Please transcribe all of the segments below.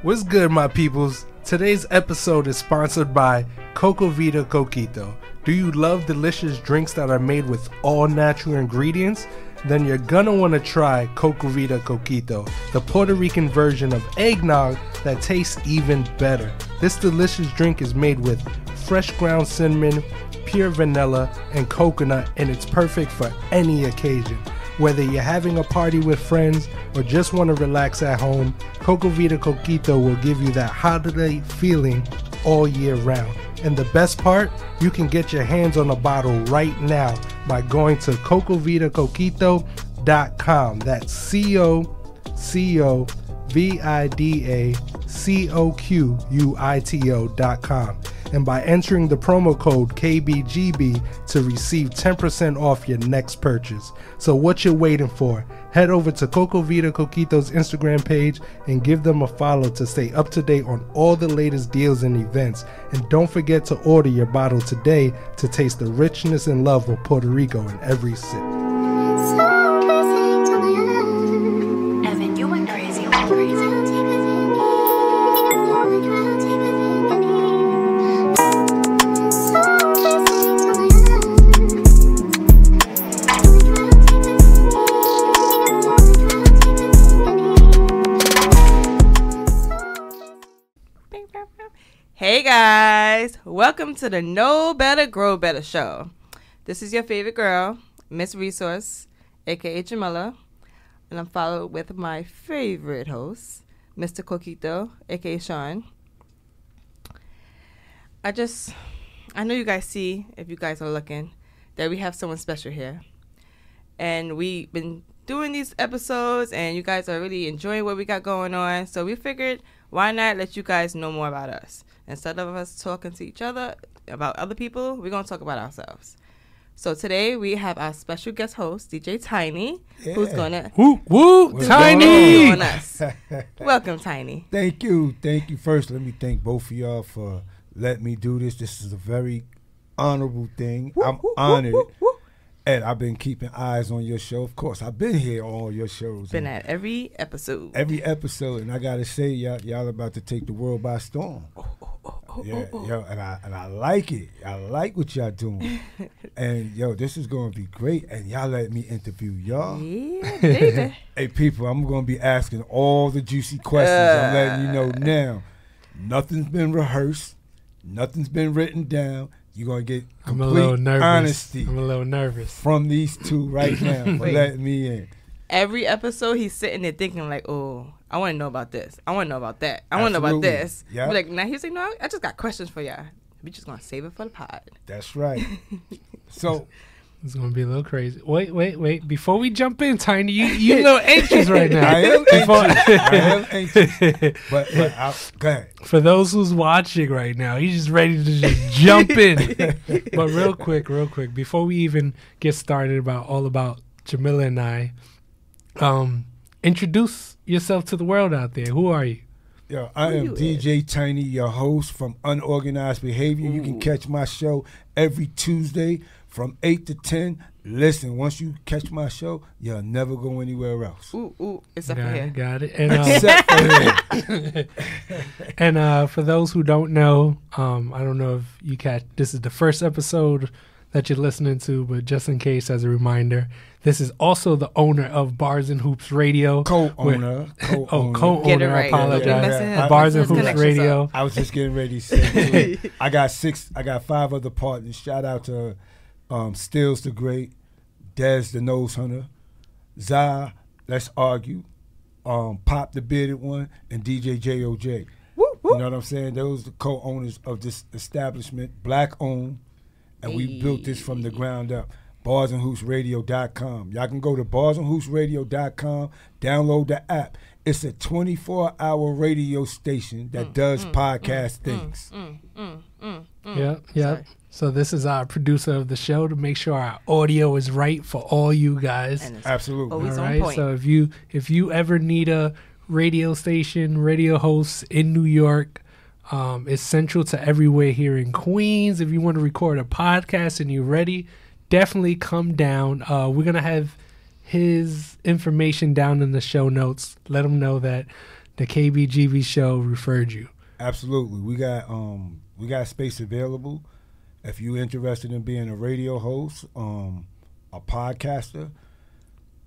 What's good, my peoples? Today's episode is sponsored by Coco Vida Coquito. Do you love delicious drinks that are made with all natural ingredients? Then you're gonna want to try Coco Vida Coquito, the Puerto Rican version of eggnog that tastes even better. This delicious drink is made with fresh ground cinnamon, pure vanilla, and coconut, and it's perfect for any occasion. Whether you're having a party with friends or just want to relax at home, Coco Vida Coquito will give you that holiday feeling all year round. And the best part, you can get your hands on a bottle right now by going to CocoVidaCoquito.com. That's CocoVidaCoquito.com. And by entering the promo code KBGB to receive 10% off your next purchase. So what you're waiting for? Head over to Coco Vida Coquito's Instagram page and give them a follow to stay up to date on all the latest deals and events. And don't forget to order your bottle today to taste the richness and love of Puerto Rico in every sip. Hey guys, welcome to the Know Better, Grow Better show. This is your favorite girl, Miss Resource, aka Jamila, and I'm followed with my favorite host, Mr. Coquito, aka Shawn. I know you guys see, if you guys are looking, that we have someone special here. And we've been doing these episodes and you guys are really enjoying what we got going on. So we figured, why not let you guys know more about us? Instead of us talking to each other about other people, we're going to talk about ourselves. So today we have our special guest host, DJ Tiny, who's going to... Tiny! On us. Welcome, Tiny. Thank you. First, let me thank both of y'all for letting me do this. This is a very honorable thing. I'm honored. And I've been keeping eyes on your show. Of course, I've been here on all your shows. Been at every episode. And I got to say, y'all about to take the world by storm. And I like it. I like what y'all doing. And, this is going to be great. And y'all let me interview y'all. Yeah, baby. Hey, people, I'm going to be asking all the juicy questions. I'm letting you know now. Nothing's been rehearsed. Nothing's been written down. You're going to get complete honesty. I'm a little nervous. From these two right now for letting me in. Every episode, he's sitting there thinking like, oh, I want to know about this. I want to know about that. I want to know about this. Yep. Like, now he's like, no, I just got questions for y'all. We just going to save it for the pod. That's right. So... It's going to be a little crazy. Wait. Before we jump in, Tiny, you a little anxious right now. I am anxious. But go ahead. For those who's watching right now, he's just ready to just jump in. But real quick, before we even get started about Jamila and I, introduce yourself to the world out there. Who are you? I am DJ Tiny, your host from Unorganized Behavior. You can catch my show every Tuesday from 8 to 10. Listen, once you catch my show, you'll never go anywhere else. Except for here. Got it. Except for here. And for those who don't know, I don't know if you catch, this is the first episode that you're listening to, but just in case, as a reminder, this is also the owner of Bars and Hoops Radio. Co-owner. Get it right. I apologize. Yeah. Bars and Hoops Radio. I was just getting ready to say, too. I got 5 other partners. Shout out to Stills the Great, Dez the Nose Hunter, Zah, Let's Argue, Pop the Bearded One, and DJ J.O.J. You know what I'm saying? Those are the co-owners of this establishment, black-owned, and we built this from the ground up. BarsandHoopsRadio.com. Y'all can go to BarsandHoopsRadio.com, download the app. It's a 24-hour radio station that does podcast things. Yeah. So this is our producer of the show to make sure our audio is right for all you guys. Absolutely. Always all on right. point. So if you ever need a radio station, radio host in New York, it's central to everywhere here in Queens. If you want to record a podcast and you're ready, definitely come down. We're gonna have his information down in the show notes. Let him know that the KBGB Show referred you. Absolutely. We got space available. If you're interested in being a radio host, a podcaster,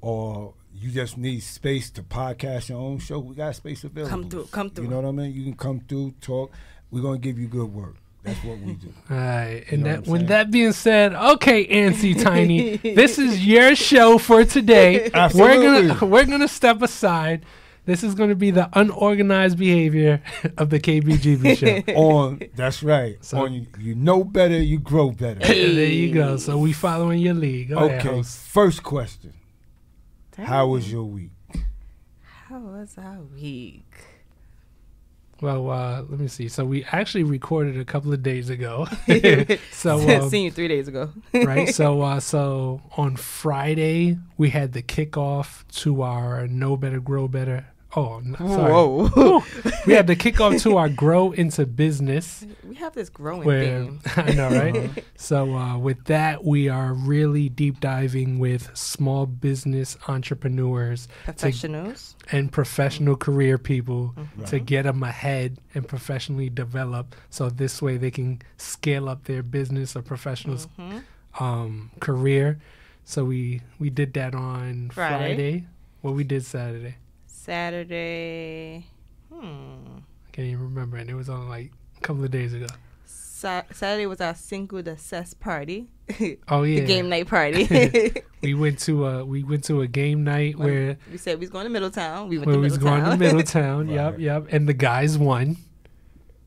or you just need space to podcast your own show, we got space available. Come through. You know what I mean? You can come through, talk. We're going to give you good work. That's what we do. All right. And know that, what I'm when saying? that being said, okay, Antsy Tiny, this is your show for today. Absolutely. We're gonna step aside. This is going to be the unorganized behavior of the KBGB Show. That's right. So- You know better, you grow better. There you go. So we following your lead. Go ahead, Okay, host. first question. How was your week? How was our week? Well, let me see. So we actually recorded a couple of days ago. So Seen you 3 days ago. right. So on Friday we had the kickoff to our Know Better, Grow Better. Oh, sorry. Whoa. We had the kickoff to our Grow into Business. We have this growing Where theme. I know, right? So with that, we are really deep diving with small business entrepreneurs Professionals. and professional career people Mm-hmm. to get them ahead and professionally develop. So this way they can scale up their business or professional career. So we did that on Friday. Well, we did Saturday. Saturday. I can't even remember, and it was on like a couple of days ago. Saturday was our Cinco de Ses party. Oh yeah, The game night party. we went to a game night where we said we was going to Middletown. We went we to was going to Middletown. Middletown. Yep, and the guys won.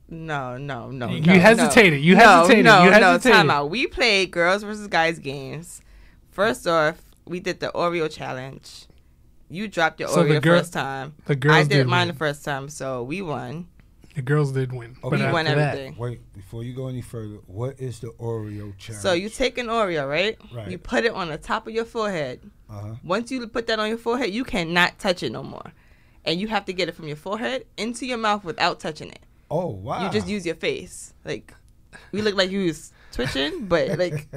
No. You hesitated. You hesitated. No, time out. We played girls versus guys games. First off, we did the Oreo challenge. You dropped your So Oreo the first time. The girls I did mine win. the first time, so we won. The girls did win. Okay. We But won after that- everything. Wait, before you go any further, what is the Oreo challenge? So you take an Oreo, right? Right. You put it on the top of your forehead. Uh-huh. Once you put that on your forehead, you cannot touch it no more. And you have to get it from your forehead into your mouth without touching it. Oh, wow. You just use your face. Like, we look like you was twitching, but like,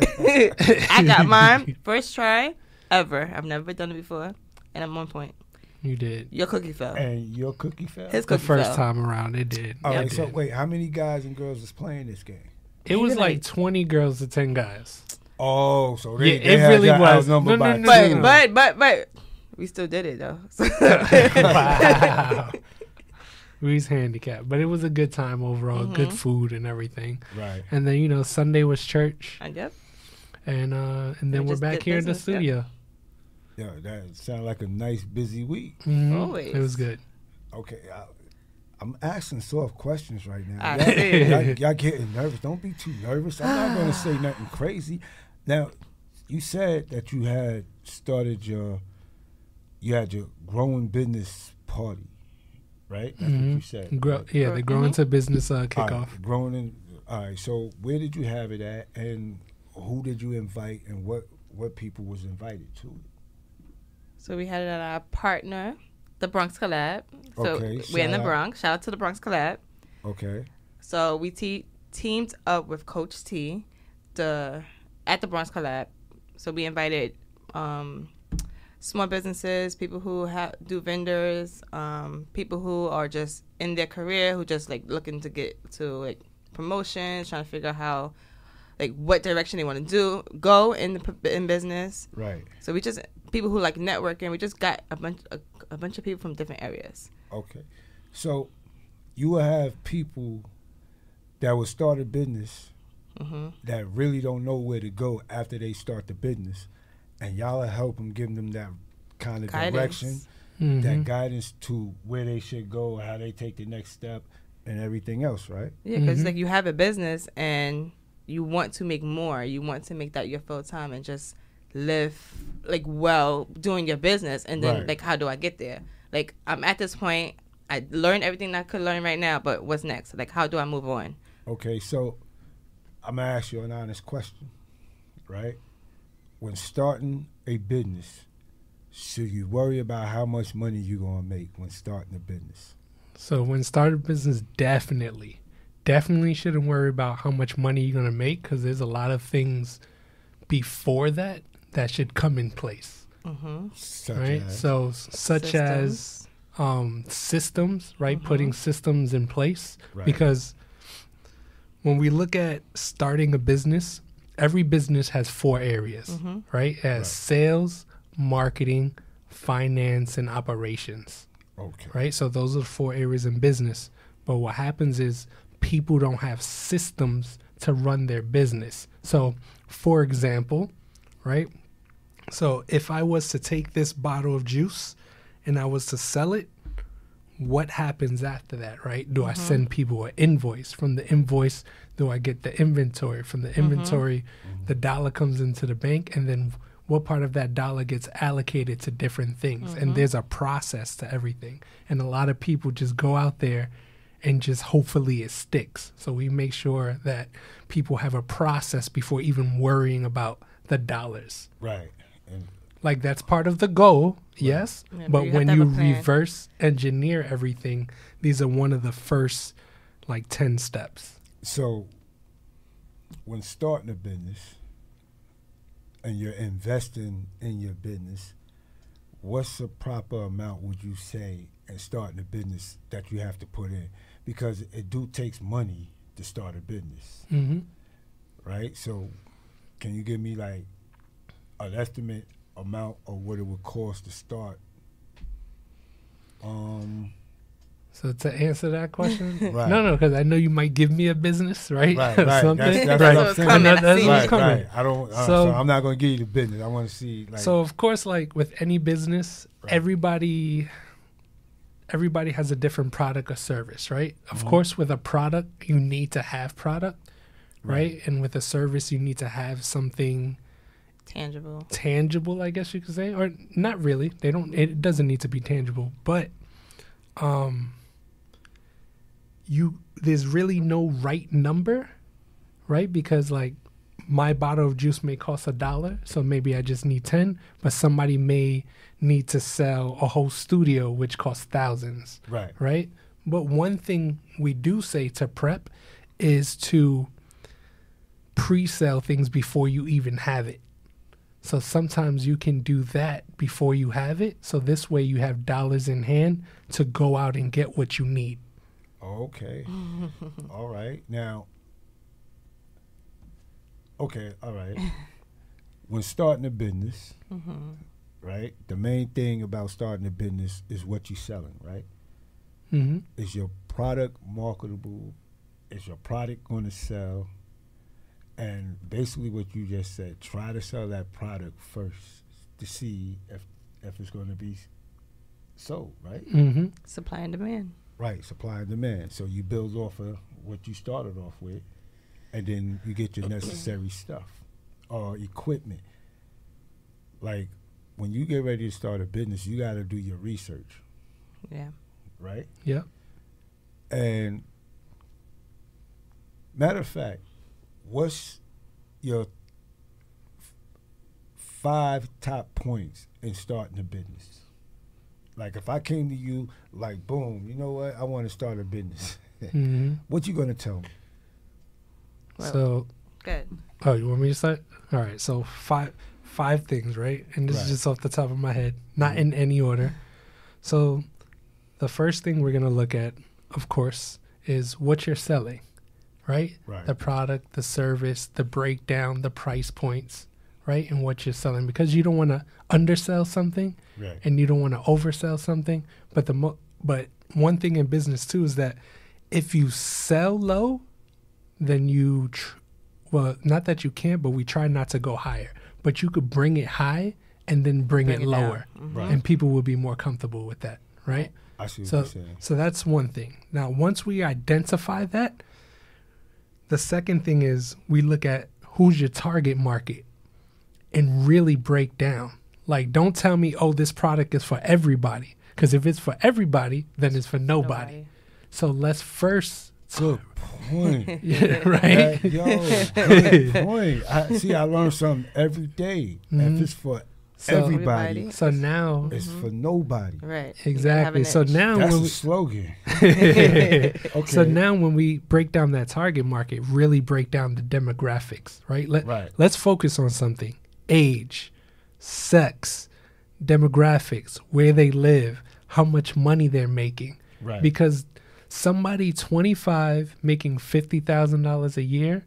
I got mine first try ever. I've never done it before, and I'm on point. You did. Your cookie fell. And your cookie fell? His The cookie first fell. time around, it did. All It right, did. so wait, how many guys and girls is playing this game? It was Maybe like like 20 girls to 10 guys. Oh, so Yeah, they it had really y'all was. outnumbered No, by no, no, two. no. But we still did it though. Wow. We was handicapped, but it was a good time overall. Good food and everything. Right. And then Sunday was church, Yep. and then we're just back did here in the business, yep. studio. Yeah, that sounded like a nice busy week. Mhm. Always. It was good. Okay, I'm asking soft questions right now. I Y'all, see. y'all getting nervous. Don't be too nervous. I'm not going to say nothing crazy. Now, you said that you had started your growing business party, right? That's what you said. The Grow Into Business kickoff. All right, so where did you have it at, and who did you invite, and what people was invited to it? So we had it at our partner, the Bronx Collab. So Okay, we're in the shout out. Bronx. Shout out to the Bronx Collab. Okay. So we teamed up with Coach T at the Bronx Collab. So we invited small businesses, people who do vendors, people who are just in their career, who just like looking to get to like promotions, trying to figure out how, like what direction they want to go in business. Right. So we just people who like networking. We just got a bunch of people from different areas. Okay. So you will have people that will start a business that really don't know where to go after they start the business, and y'all will help them, give them that kind of Guidance. direction, Mhm. that guidance to where they should go, how they take the next step, and everything else, right? Yeah, because like you have a business and you want to make more. You want to make that your full time and just live like well doing your business. And then Right. like, how do I get there? Like I'm at this point. I learned everything I could learn right now, but what's next? Like how do I move on? Okay, so I'm gonna ask you an honest question, right? When starting a business, should you worry about how much money you're gonna make when starting a business? So when starting a business, definitely shouldn't worry about how much money you're gonna make, because there's a lot of things before that should come in place, Such right? as, So such Systems. as systems, right? Putting systems in place. Right. Because when we look at starting a business, every business has 4 areas, right? It has sales, marketing, finance, and operations. Okay. Right? So those are the 4 areas in business. But what happens is people don't have systems to run their business. So, for example, right? So if I was to take this bottle of juice and I was to sell it, what happens after that, right? Do I send people an invoice? From the invoice, do I get the inventory? From the inventory, the dollar comes into the bank, and then what part of that dollar gets allocated to different things? And there's a process to everything. And a lot of people just go out there and just hopefully it sticks. So we make sure that people have a process before even worrying about the dollars. Right. And Like, that's part of the goal, yes. Yeah, but you have when to have you a plan. reverse engineer everything, these are one of the first, 10 steps. so when starting a business and you're investing in your business, what's the proper amount, would you say, in starting a business that you have to put in? Because it takes money to start a business, Mm-hmm. right? So can you give me an estimate amount of what it would cost to start? So to answer that question, Right. no, because I know you might give me a business, right? Right, Or right. something. That's right. what I'm saying. coming. I know that's I see. what's Right, coming. right. I don't. So So- I'm not going to give you the business. I want to see So of course, with any business, Right. everybody has a different product or service, right? Of Mm-hmm. course, with a product, you need to have product, right? Right. And with a service, you need to have something Tangible. tangible, I guess you could say, or not really. It doesn't need to be tangible, but there's really no right number, right? Because my bottle of juice may cost $1, so maybe I just need 10, but somebody may need to sell a whole studio, which costs thousands, right. right? But one thing we do say to prep is to pre-sell things before you even have it. So sometimes you can do that before you have it. So this way you have dollars in hand to go out and get what you need. Okay. All right. Now. Okay. All right. When starting a business, right? The main thing about starting a business is what you're selling, right? Mm-hmm. Is your product marketable? Is your product going to sell? And basically what you just said, try to sell that product first to see if it's going to be sold, right? Mm-hmm. Supply and demand. Right, supply and demand. So you build off of what you started off with, and then you get your necessary stuff or equipment. Like, when you get ready to start a business, you got to do your research, Yeah. right? Yep. And matter of fact, what's your 5 top points in starting a business? Like, if I came to you, boom, you know what? I want to start a business. Mm-hmm. What you gonna tell me? Well, So, Good. oh, you want me to start? All right. So five things, right? And this is Right. just off the top of my head, not in any order. So the first thing we're going to look at, of course, is what you're selling, right? Right. The product, the service, the breakdown, the price points, right? And what you're selling, because you don't want to undersell something Right. and you don't want to oversell something. But but one thing in business too is that if you sell low, then not that you can't, but we try not to go higher. But you could bring it high and then bring it down. lower, Right. and people will be more comfortable with that, right? I see what So, you're saying. so that's one thing. Now, once we identify that, the second thing is we look at who's your target market and really break down. Don't tell me, oh, this product is for everybody. Because if it's for everybody, then it's for nobody. So let's first. Good point. Yeah, right? Good point. I learn something every day. Mhm. If it's for So- everybody, So now, it's for nobody. Right. exactly. So now, That's when a we, slogan. Okay. so now when we break down that target market, really break down the demographics, right? Right. Let's focus on something: age, sex, demographics, where they live, how much money they're making. Right. Because somebody 25 making $50,000 a year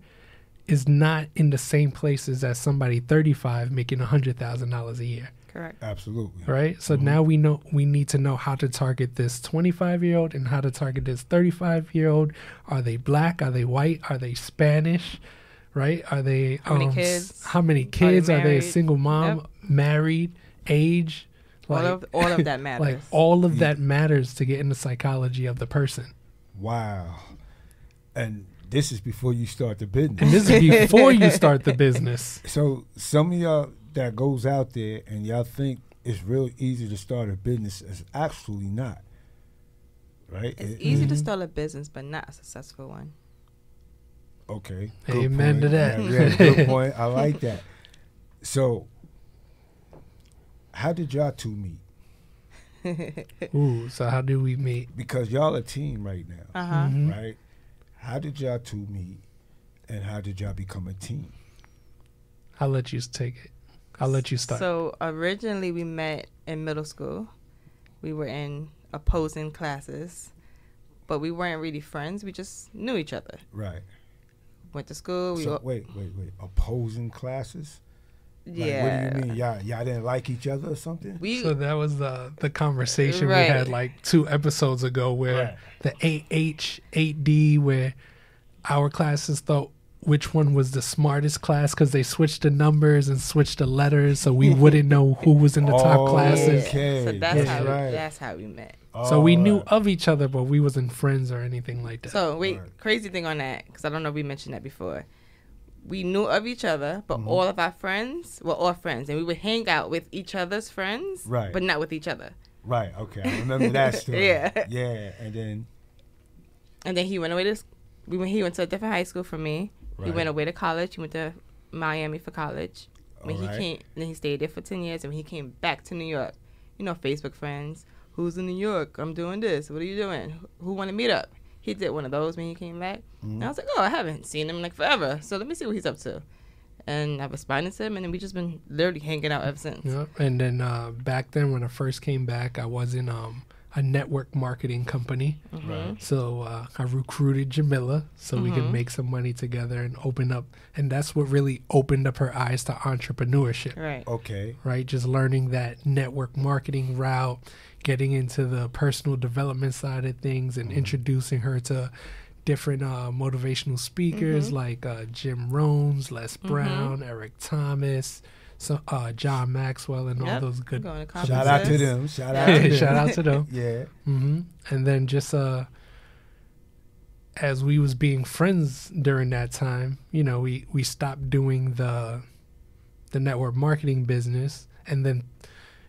is not in the same places as somebody 35 making $100,000 a year. Correct. Absolutely. Right. So now we need to know how to target this 25-year-old and how to target this 35-year-old. Are they black? Are they white? Are they Spanish? Right. Are they how many kids? How many kids? Are they a married? single mom? Yep. Married? Age? All of that matters. Like all of that matters to get in the psychology of the person. Wow. And this is before you start the business. And this is before you start the business. So some of y'all that goes out there and y'all think it's real easy to start a business is actually not. Right? It's easy to start a business, but not a successful one. Okay. Amen to that. Yeah, good point. I like that. So how did y'all two meet? Ooh, so how do we meet? Because y'all a team right now. Uh-huh. Right? How did y'all two meet and how did y'all become a team? I'll let you take it. I'll let you start. So originally we met in middle school. We were in opposing classes, but we weren't really friends. We just knew each other. Right. Went to school. Wait. Opposing classes? Yeah. Like, what do you mean? Y'all didn't like each other or something? So that was the conversation Right. we had like 2 episodes ago where the 8H, 8D, where our classes thought which one was the smartest class because they switched the numbers and switched the letters so we wouldn't know who was in the top classes. Okay. So Right. that's how we met. So we knew of each other, but we wasn't friends or anything like that. So crazy thing on that, because I don't know if we mentioned that before. We knew of each other, but all of our friends were all friends, and we would hang out with each other's friends, Right. but not with each other. Right, okay. I remember that story. Yeah. Yeah, and then he went away to he went to a different high school from me. He Right. went away to college. He went to Miami for college. When All right. he came, then he stayed there for 10 years, and when he came back to New York, Facebook friends. Who's in New York? I'm doing this. What are you doing? Who want to meet up? He did one of those when he came back. And I was like, oh, I haven't seen him in like forever. So let me see what he's up to. And I responded to him, and then we just been literally hanging out ever since. Yeah. And then back then when I first came back, I was in a network marketing company. Right. So I recruited Jamila so we could make some money together and open up. And that's what really opened up her eyes to entrepreneurship. Right. okay. Right? Just learning that network marketing route, getting into the personal development side of things and introducing her to different motivational speakers like Jim Rohns, Les Brown, Eric Thomas, so John Maxwell, and all those good. Going to Shout out to them. Shout out to them. Shout out to them. Yeah. And then just as we was being friends during that time, we stopped doing the network marketing business, and then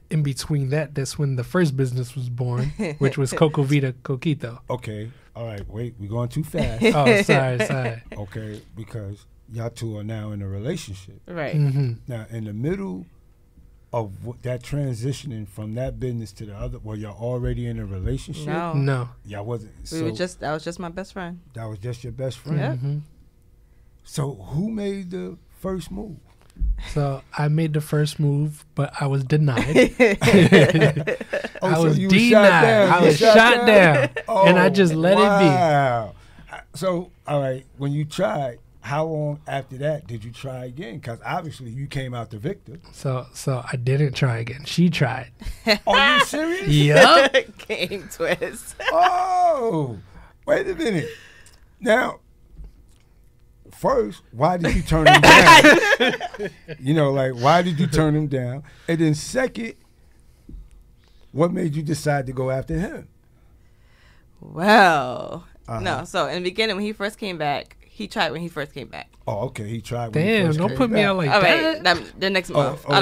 in between that's when the first business was born, which was Coco Vida Coquito. Okay. All right. Wait, we're going too fast. Oh, sorry. Okay, because y'all two are now in a relationship. Right. Now, in the middle of that transitioning from that business to the other, were y'all already in a relationship? No. Y'all wasn't. That was just my best friend. That was just your best friend. Yeah. So who made the first move? So I made the first move, but I was denied. I so was you denied. I was shot down, and I just let it Wow. So, all right, when you tried, how long after that did you try again? Because obviously you came out the victor. be. So I didn't try again. She tried. Are you serious? Yep. Game twist. Oh, wait a minute. Now, first, why did you turn him down? Why did you turn him down? And then second, what made you decide to go after him? Well, no. So in the beginning, when he first came back, he tried when he first came back. Oh, okay. He tried. When he Damn, first don't came put me back. out like All that. right, the next month. No.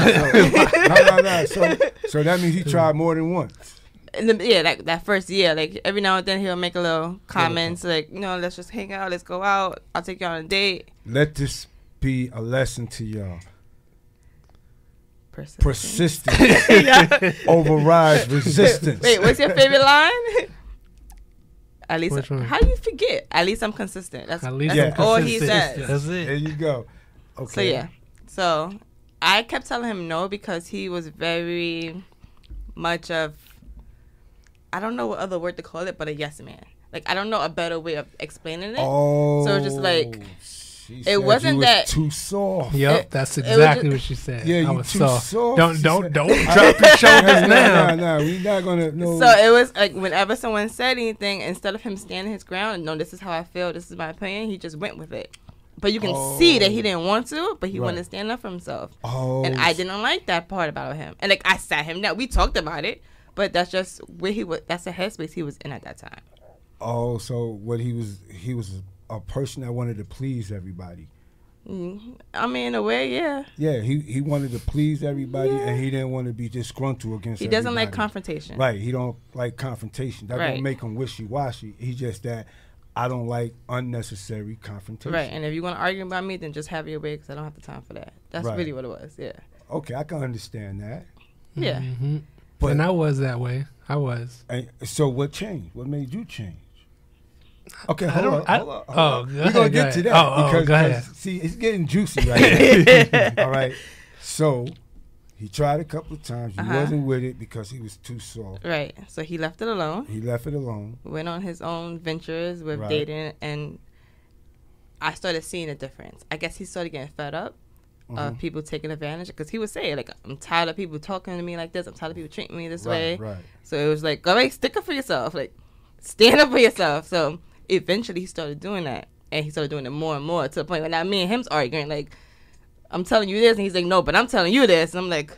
So that means he tried more than once. That first year, like every now and then he'll make a little comments like, let's just hang out, let's go out, I'll take you on a date. Let this be a lesson to y'all. Persistence. Persistence overrides resistance. Wait, what's your favorite line? At least, Which one? how do you forget? At least I'm consistent. That's all he says. That's it. There you go. Okay. So yeah, so I kept telling him no because he was very much of I don't know what other word to call it, but a yes man. Like, I don't know a better way of explaining it. Oh. So it's just like, it wasn't that too soft. Yep, that's exactly what she said. Yeah, I you was too soft. soft. Don't drop your shoulders now. No, we're not gonna. No. So it was like whenever someone said anything, instead of him standing his ground, no, this is how I feel, this is my opinion, he just went with it. But you can see that he didn't want to, but he wanted to stand up for himself. Oh. And I didn't like that part about him. And like I sat him down. We talked about it, but that's just where he was. That's the headspace he was in at that time. Oh, so what he was a person that wanted to please everybody. I mean, in a way, yeah. Yeah, he wanted to please everybody, and he didn't want to be disgruntled against. He doesn't everybody. like confrontation. Right, he don't like confrontation. That don't make him wishy-washy. He's just that I don't like unnecessary confrontation. Right, and if you want to argue about me, then just have your way because I don't have the time for that. That's really what it was. Yeah. Okay, I can understand that. Yeah. Mm-hmm. But, and I was that way. I was. So what changed? What made you change? Okay, hold on. We're going to get to that. Go ahead. See, it's getting juicy right now. All right. So he tried a couple of times. He wasn't with it because he was too soft. Right. So he left it alone. He left it alone. Went on his own ventures with dating, and I started seeing a difference. I guess he started getting fed up of people taking advantage, because he would say, like, I'm tired of people talking to me like this. I'm tired of people treating me this way. Right. So it was like, all right, stick up for yourself. Like, stand up for yourself. So eventually he started doing that, and he started doing it more and more to the point where now me and him's arguing, like, I'm telling you this, and he's like, no, but I'm telling you this. And I'm like,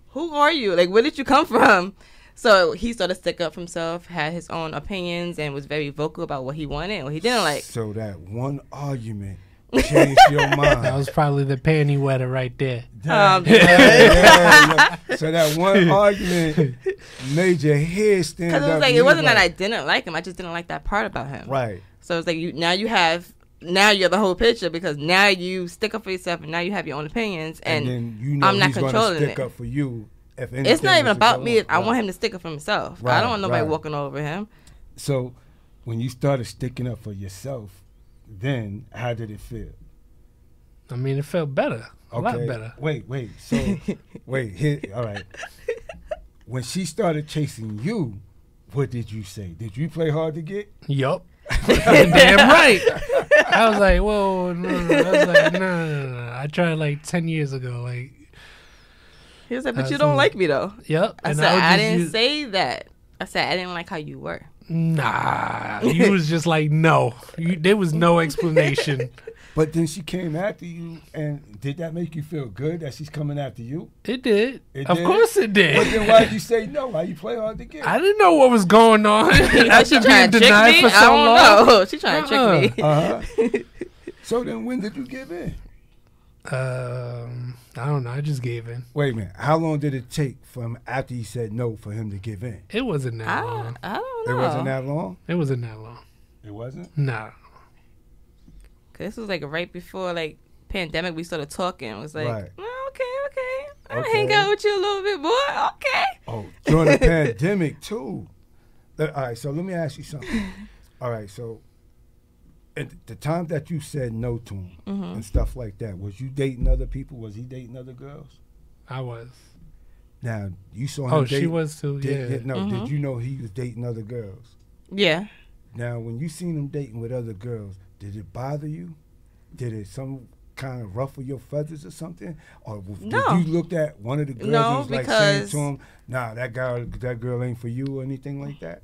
who are you? Like, where did you come from? So he started to stick up for himself, had his own opinions, and was very vocal about what he wanted and what he didn't like. So that one argument changed your mind. That was probably the panty wetter right there. Yeah. So that one argument made your head stand up. Because it was like, it wasn't that I didn't like him. I just didn't like that part about him. Right. So it's like, now you're the whole picture, because now you stick up for yourself, and now you have your own opinions, and then you know I'm not he's controlling stick it. up for you. If it's not even about me. I Right. want him to stick up for himself. Right, I don't want nobody walking over him. So when you started sticking up for yourself, then how did it feel? I mean, it felt better. A lot better. Wait. So, here, all right. When she started chasing you, what did you say? Did you play hard to get? Yup. Damn right. I was like, whoa, no. I was like, no. I tried like 10 years ago. Like, he was like, but you don't like me, though. Yep. I said, I didn't say that. I said, I didn't like how you were. Nah. You was just like, no. There was no explanation. But then she came after you, and did that make you feel good that she's coming after you? It did. Of course it did. But then why did you say no? Why you play hard to get? I didn't know what was going on. She trying to trick me? For so I don't long. know. She trying to trick me. So then when did you give in? I don't know. I just gave in. Wait a minute. How long did it take from after you said no for him to give in? It wasn't that long. I don't know. It wasn't that long? It wasn't that long. It wasn't? Nah. This was like right before like pandemic. We started talking. It was like, Right. oh, okay. I'll hang out with you a little bit more. Okay. Oh, during the pandemic too. All right, so let me ask you something. All right, so at the time that you said no to him and stuff like that, was you dating other people? Was he dating other girls? I was. Now, you saw him Oh, she was too, yeah. Did you know he was dating other girls? Yeah. Now, when you seen him dating with other girls, did it bother you? Did it some kind of ruffle your feathers or something? Or did you look at one of the girls and was like saying to him, nah, that girl ain't for you or anything like that?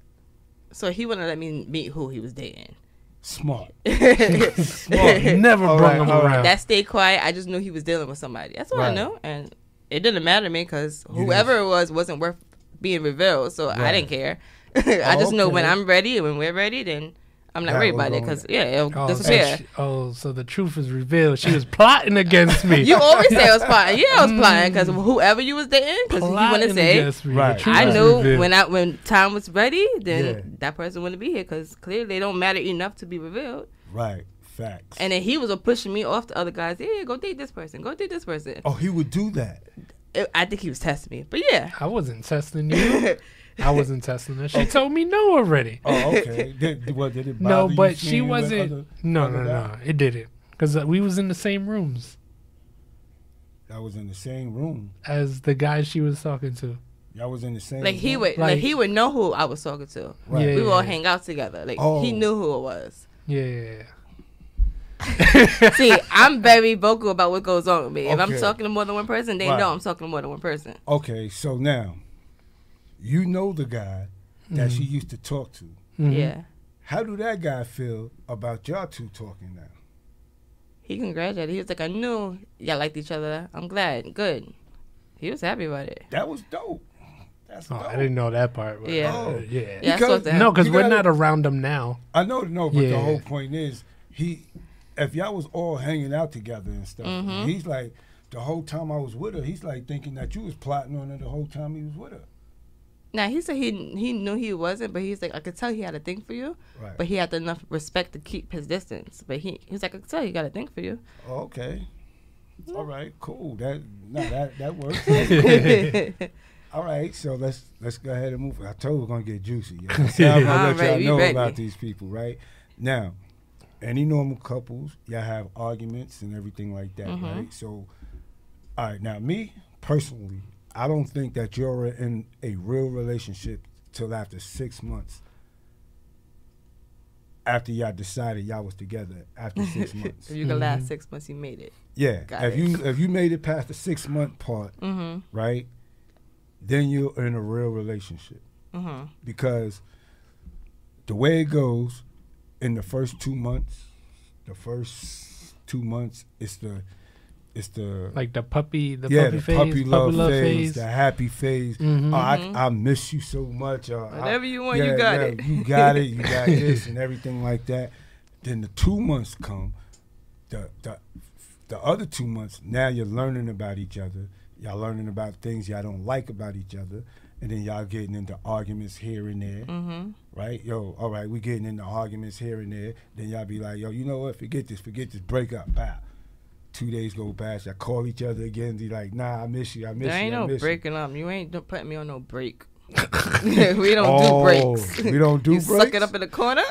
So he wouldn't let me meet who he was dating. Smart. Smart. Never brought him around. That stayed quiet. I just knew he was dealing with somebody. That's what I knew. And it didn't matter to me because whoever it was wasn't worth being revealed. So I didn't care. I just know when I'm ready and when we're ready, then I'm not worried about it because, it'll disappear. So the truth is revealed. She was plotting against me. You always say I was plotting. Yeah, I was plotting because whoever you was dating, because you want to say, right. I knew when time was ready, then that person wouldn't be here because clearly they don't matter enough to be revealed. Right. Facts. And then he was pushing me off to other guys. Yeah, go date this person. Go date this person. Oh, he would do that. I think he was testing me. But yeah. I wasn't testing you. I wasn't testing her. She told me no already. Oh, okay. Did it bother no, you but she wasn't. No. It didn't. Because we was in the same rooms. I was in the same room as the guy she was talking to. Y'all was in the same. Like he room? would, like he would know who I was talking to. Right. Yeah. We would all hang out together. Like he knew who it was. Yeah. See, I'm very vocal about what goes on with me. If I'm Okay. talking to more than one person, they Right. know I'm talking to more than one person. Okay, so now you know the guy that she used to talk to. Mhm. Yeah. How do that guy feel about y'all two talking now? He congratulated. He was like, I knew y'all liked each other. I'm glad. Good. He was happy about it. That was dope. That's Oh, dope. I didn't know that part. But, Yeah. Oh. yeah. Yeah, I Because- spoke to him. No, because You we're gotta- not around them now. I know, but Yeah. the whole point is if y'all was all hanging out together and stuff, Mm-hmm. he's like, the whole time I was with her, he's like thinking that you was plotting on her the whole time he was with her. Now, he said he knew he wasn't, but he's like, I could tell he had a thing for you, Right. but he had enough respect to keep his distance. But he was like, I could tell he got a thing for you. Okay. All right, cool. That works. All right, so let's go ahead and move. I told we're gonna get juicy. Yeah. So I'm gonna let Alright, y'all we know ready. about these people, right? Now, any normal couples, y'all have arguments and everything like that, Mm-hmm. right? So, all right, now me personally, I don't think that you're in a real relationship till after 6 months. After y'all decided y'all was together after 6 months. If you could last 6 months, you made it. Yeah, Got if it. you made it past the 6 month part, Mm-hmm. right, then you're in a real relationship. Mm-hmm. Because the way it goes in the first 2 months, it's the Like the puppy the phase, puppy love phase, phase. the happy phase. Mhm. Oh, I miss you so much. Whatever you want, you got it. You got it. You got this and everything like that. Then the 2 months come. The other 2 months, now you're learning about each other. Y'all learning about things y'all don't like about each other. And then y'all getting into arguments here and there. Mm-hmm. Right? Yo, all right, we getting into arguments here and there. Then y'all be like, yo, you know what? Forget this, break up. Bow. 2 days go past, y'all call each other again. Be like, nah, I miss you. There ain't I no miss breaking up. You ain't putting me on no break. We don't do breaks. We don't do you breaks? suck it up in the corner.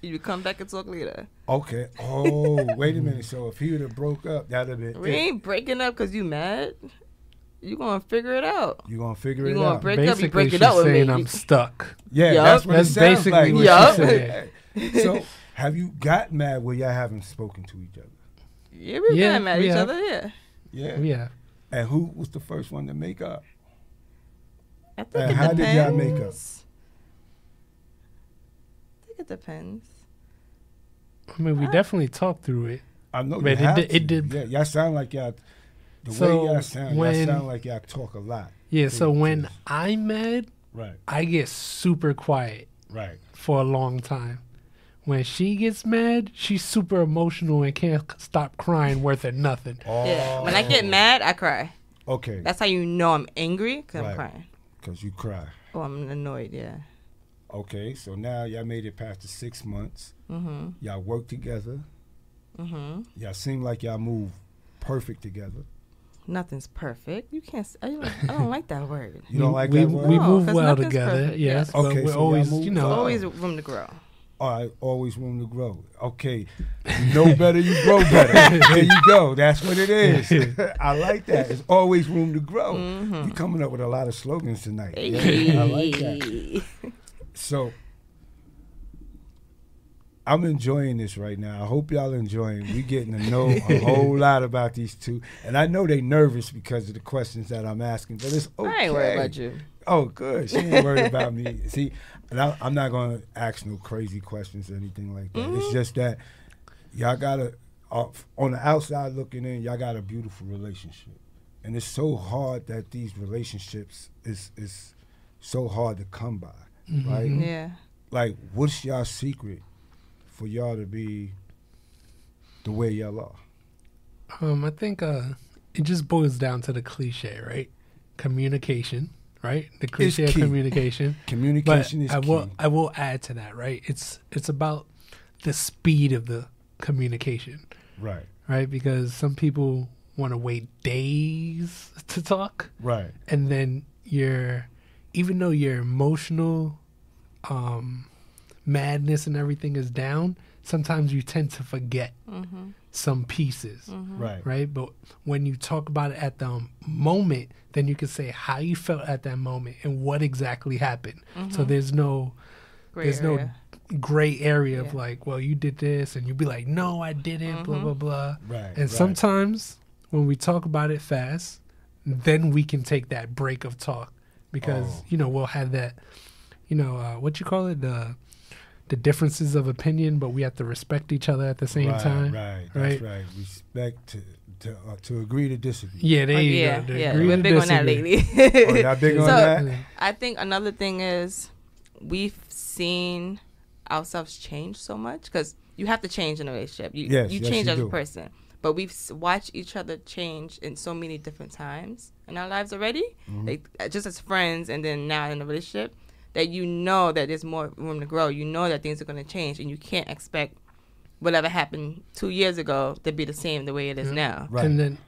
You come back and talk later. Okay. Oh, wait a minute. So if he would have broke up, that'd have been We it. ain't breaking up because you mad. You gonna figure it out. You gonna figure You it gonna out. break up, you Basically, break it she's up with saying me. I'm stuck. Yeah, Yup. that's what That's it sounds basically like. what Yup. she said. So have you got mad where y'all haven't spoken to each other? Yeah, we Yeah, got mad at we each have. other. Yeah. Yeah. Yeah. And who was the first one to make up? I think And it how depends. did y'all make up? I think it depends. I mean, we definitely talked through it. I know But you have it to. did- Yeah, y'all sound like y'all. The So way y'all sound like y'all talk a lot. Yeah, so to when this. I'm mad, Right, I get super quiet right. for a long time. When she gets mad, she's super emotional and can't stop crying worth of nothing. Yeah. When I get mad, I cry. Okay, That's how you know I'm angry because Right. I'm crying. because you cry. Oh, I'm annoyed. Yeah. Okay, so now y'all made it past the 6 months. Mhm. Y'all work together. Mhm. Y'all seem like y'all move perfect together. Nothing's perfect. You can't. I don't like that word. You don't like we, that word? We No, move 'cause well nothing's together, perfect, yes. yeah. But Okay, we're so y'all always, move you know, forward. Always room to grow. All right, always room to grow. Okay, you know better, you grow better. There you go. That's what it is. I like that. It's always room to grow. Mhm. You're coming up with a lot of slogans tonight. Yeah, I like that. Hey. So I'm enjoying this right now. I hope y'all enjoying. We getting to know a whole lot about these two, and I know they nervous because of the questions that I'm asking. But it's okay. I ain't worried about you. Oh, good. She ain't worried about me. See, and I'm not going to ask no crazy questions or anything like that. It's just that y'all got to, on the outside looking in, y'all got a beautiful relationship. And it's so hard that these relationships is so hard to come by, right? Yeah. Like, what's y'all secret for y'all to be the way y'all are? I think it just boils down to the cliche, right? Communication, right? The cliche of key. communication. Communication is I key. will add to that, right? It's about the speed of the communication, Right, right? Because some people want to wait days to talk, right, and then even though your emotional madness and everything is down, sometimes you tend to forget some pieces, right? But when you talk about it at the moment, then you can say how you felt at that moment and what exactly happened. So there's no gray area of like, well, you did this, and you'd be like, no, I didn't, blah, blah, blah. And sometimes when we talk about it fast, then we can take that break of talk because, you know, we'll have that, you know, what you call it, the differences of opinion, but we have to respect each other at the same time. That's right. Respect to agree to disagree. Yeah, there you go. We're big on that lately. Y'all big on that? I think another thing is we've seen ourselves change so much because you have to change in a relationship. You change as a person. But we've watched each other change in so many different times in our lives already, like just as friends and then now in a relationship, that you know that there's more room to grow. You know that things are going to change, and you can't expect whatever happened 2 years ago to be the same the way it is now. Right. And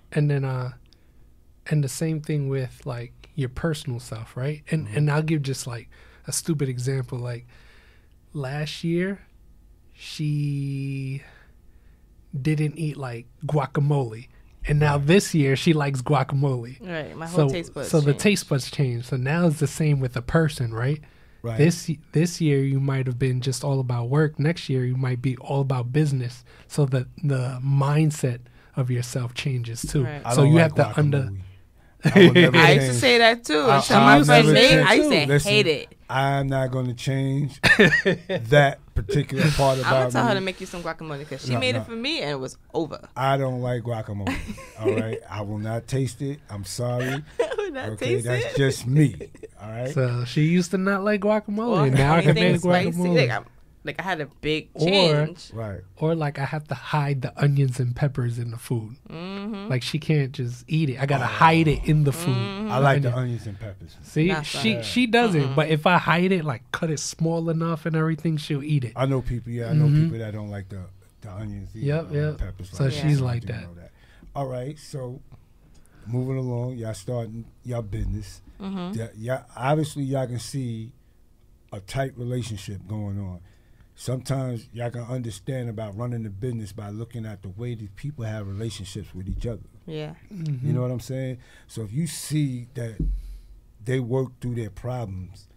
the same thing with like your personal stuff, right? And I'll give just like a stupid example. Like last year, she didn't eat like guacamole, and now this year she likes guacamole. Right, my whole taste buds. So the taste buds change. So now it's the same with a person, right? Right. This year you might have been just all about work. Next year you might be all about business. So the mindset of yourself changes too. Right. So you have to I used to say that too. Until my friend made, I used to hate it. I'm not going to change that particular part about me. I'm going to tell her to make you some guacamole because she made it for me and it was over. I don't like guacamole. All right? I will not taste it. I'm sorry. I will not taste it. That's just me. All right? So she used to not like guacamole. And now I can make guacamole. Like I had a big change. Or like I have to hide the onions and peppers in the food. Like she can't just eat it. I got to hide it in the food. I like the onions and peppers. See, she doesn't. But if I hide it, like cut it small enough and everything, she'll eat it. I know people, I know people that don't like the onions either, peppers. So she's like that. All right, so moving along, y'all starting y'all business. Obviously, y'all can see a tight relationship going on. Sometimes y'all can understand about running the business by looking at the way that people have relationships with each other. Yeah. You know what I'm saying? So if you see that they work through their problems,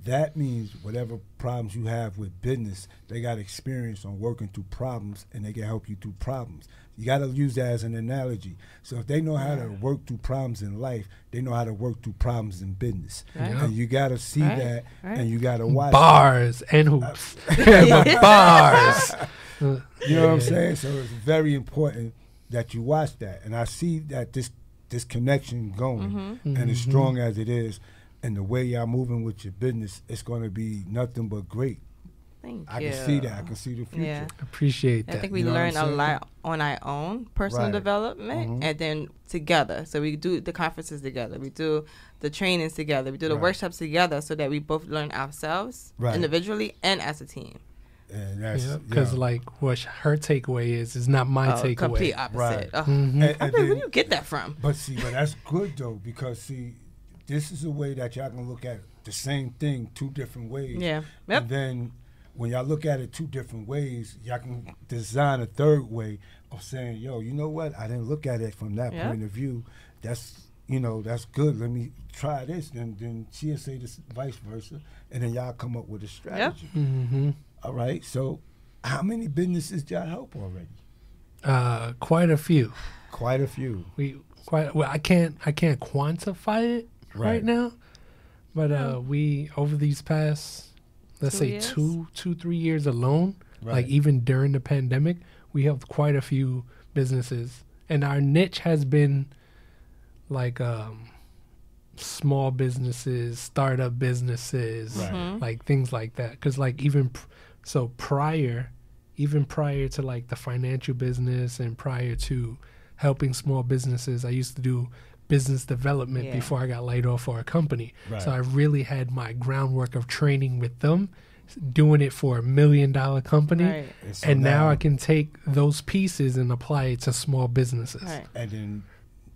that means whatever problems you have with business, they got experience on working through problems, and they can help you through problems. You got to use that as an analogy. So if they know how to work through problems in life, they know how to work through problems in business. And you got to see that, and you got to watch bars and hoops. Bars. You know what I'm saying? So it's very important that you watch that. And I see that this connection going, and as strong as it is, and the way y'all moving with your business, it's going to be nothing but great. Thank you. I can see that. I can see the future. Yeah. Appreciate that. I think we learn a lot on our own personal development, and then together. So we do the conferences together. We do the trainings together. We do the workshops together so that we both learn ourselves individually and as a team. And that's because like what her takeaway is not my takeaway. Complete opposite. Where do you get that from? But that's good though, because this is a way that y'all can look at the same thing two different ways. Yeah. Yep. And then when y'all look at it two different ways, y'all can design a third way of saying, yo, you know what? I didn't look at it from that point of view. That's that's good. Let me try this. And then she'll say this vice versa. And then y'all come up with a strategy. Yep. All right. So how many businesses y'all help already? Quite a few. Quite a few. I can't quantify it right now, but we over these past, let's say 3 years alone, like even during the pandemic, we helped quite a few businesses, and our niche has been like small businesses, startup businesses, like things like that. Because like prior to like the financial business and prior to helping small businesses, I used to do business development before I got laid off for a company. So I really had my groundwork of training with them, doing it for $1 million company. So and now I can take those pieces and apply it to small businesses. And then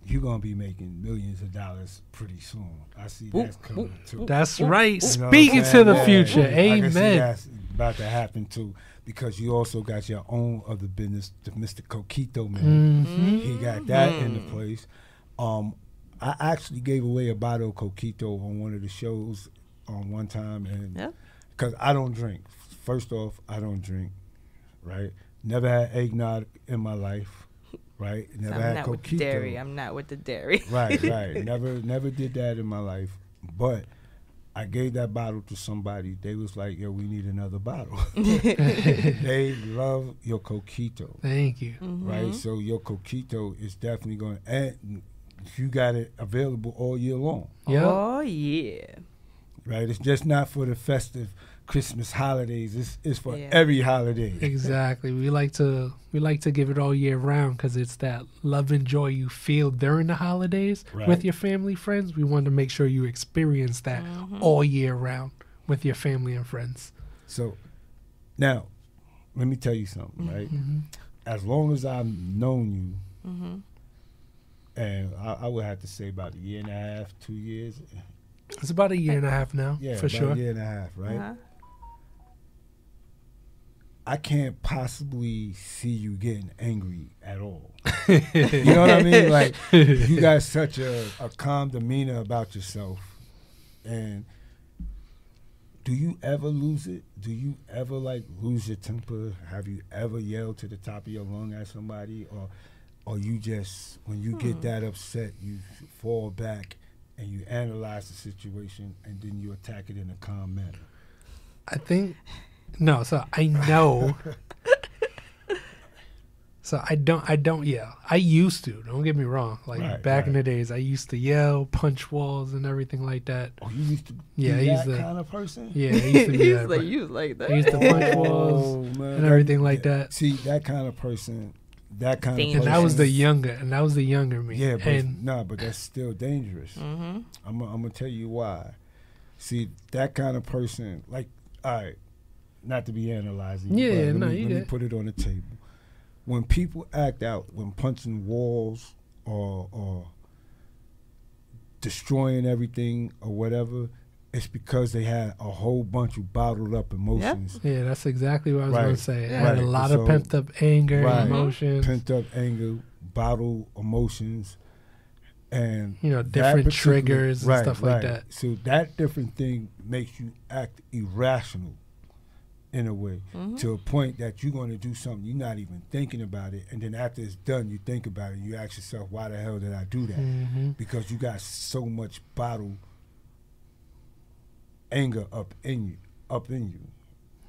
you're gonna be making millions of dollars pretty soon. I see that's coming too. That's right. You know Speaking what I'm to the saying? future. I can see Amen. that's about to happen too, because you also got your own other business, the Mr. Coquito man. Mm-hmm. He got that into place. I actually gave away a bottle of Coquito on one of the shows one time, and because I don't drink. First off, I don't drink. Right? Never had eggnog in my life. Right? Never I'm had not Coquito. with the dairy. I'm not with the dairy. Right. Never did that in my life. But I gave that bottle to somebody. They was like, yo, we need another bottle. They love your Coquito. Thank you. Right? So your Coquito is definitely going to, and you got it available all year long. Yep. Oh, yeah. Right? It's just not for the festive Christmas holidays. It's for Yeah. every holiday. Exactly. We like to give it all year round because it's that love and joy you feel during the holidays Right. with your family, friends. We want to make sure you experience that all year round with your family and friends. So now, let me tell you something, right? As long as I've known you, and I would have to say about a year and a half, 2 years. It's about a year and a half now, Yeah, for about sure. a year and a half, right? I can't possibly see you getting angry at all. You know what I mean? Like, you got such a calm demeanor about yourself. And do you ever lose it? Do you ever, like, lose your temper? Have you ever yelled to the top of your lung at somebody? Or you just, when you get that upset, you fall back and you analyze the situation and then you attack it in a calm manner? I think no. So I know. So I don't yell. I used to. Don't get me wrong. Like back in the days, I used to yell, punch walls, and everything like that. Oh, you used to be I used that to, kind of person? Yeah, I used to be that. Like, you was like that. I used to punch walls and everything like that. See, that kind of person. And that was the younger me. Yeah, but that's still dangerous. I'm gonna tell you why. See, that kind of person, like, all right, not to be analyzing. Yeah, let you me put it on the table. When people act out, when punching walls or destroying everything or whatever, it's because they had a whole bunch of bottled up emotions. Yeah, that's exactly what I was going to say. I had a lot So, of pent up anger, emotions. Pent up anger, bottled emotions, and different triggers and stuff like that. So that different thing makes you act irrational in a way, to a point that you're going to do something you're not even thinking about it, and then after it's done, you think about it. You ask yourself, "Why the hell did I do that?" Because you got so much bottled anger up in you.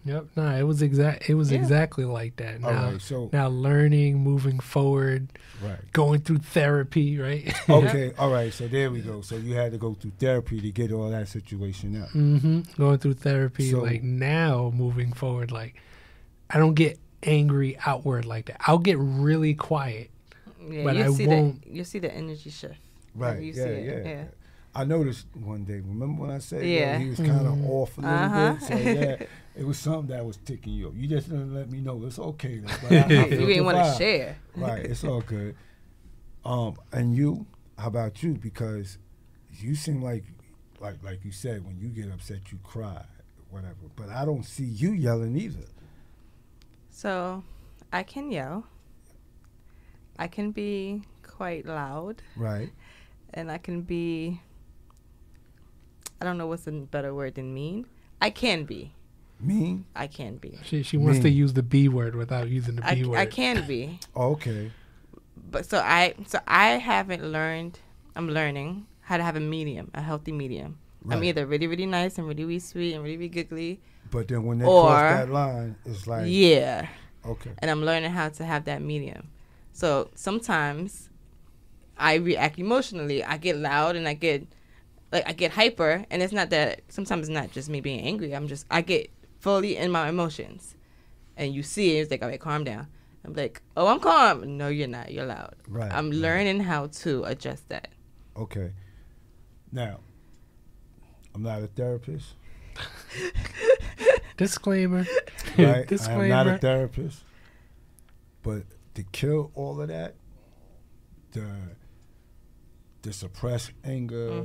Yep. No, it was exactly like that. Now, now learning, moving forward, going through therapy, right? Okay. All right. So there we go. So you had to go through therapy to get all that situation out. Going through therapy, so, like now moving forward, like I don't get angry outward like that. I'll get really quiet, but I won't. You see the energy shift. Right. Yeah. I noticed one day. Remember when I said he was kind of off a little bit? So it was something that was ticking you up. You just didn't let me know. It's okay though. But I you didn't want to share. Right. It's all good. And you, how about you? Because you seem like you said, when you get upset, you cry, whatever. But I don't see you yelling either. So, I can yell. I can be quite loud. Right. And I can be, I don't know what's a better word than mean. I can be. Mean? I can be. She wants to use the B word without using the B word. I can be. Okay. But so I haven't learned. I'm learning how to have a healthy medium. Right. I'm either really, really nice and really, really sweet and really, really giggly. But then when they cross that line, it's like, yeah. Okay. And I'm learning how to have that medium. So sometimes I react emotionally. I get loud and I get hyper, and it's not that. Sometimes it's not just me being angry. I get fully in my emotions, and you see it. It's like, all right, calm down. I'm like, oh, I'm calm. No, you're not. You're loud. Right. I'm learning how to adjust that. Okay. Now, I'm not a therapist. Disclaimer. Right. Disclaimer. I'm not a therapist. But to kill all of that, to suppress anger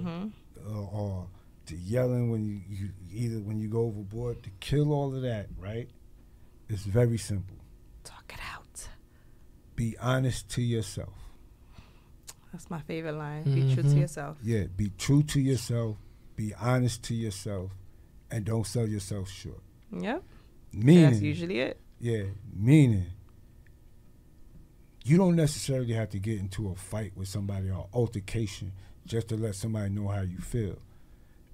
or to yelling when you either when you go overboard, to kill all of that, right? It's very simple. Talk it out. Be honest to yourself. That's my favorite line. Be true to yourself. Yeah, be true to yourself, be honest to yourself, and don't sell yourself short. Yep. Meaning, that's usually it. Yeah, meaning you don't necessarily have to get into a fight with somebody or altercation just to let somebody know how you feel.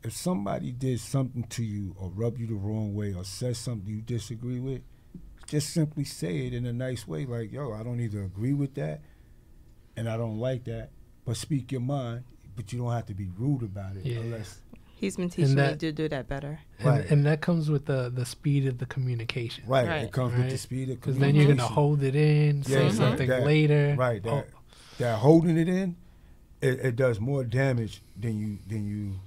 If somebody did something to you or rubbed you the wrong way or said something you disagree with, just simply say it in a nice way, like, yo, I don't either agree with that and I don't like that, but speak your mind, but you don't have to be rude about it unless... He's been teaching me to do that better. And that comes with the speed of the communication. Right. It comes with the speed of communication. Because then you're going to hold it in, say something later. Right. That holding it in, it does more damage than you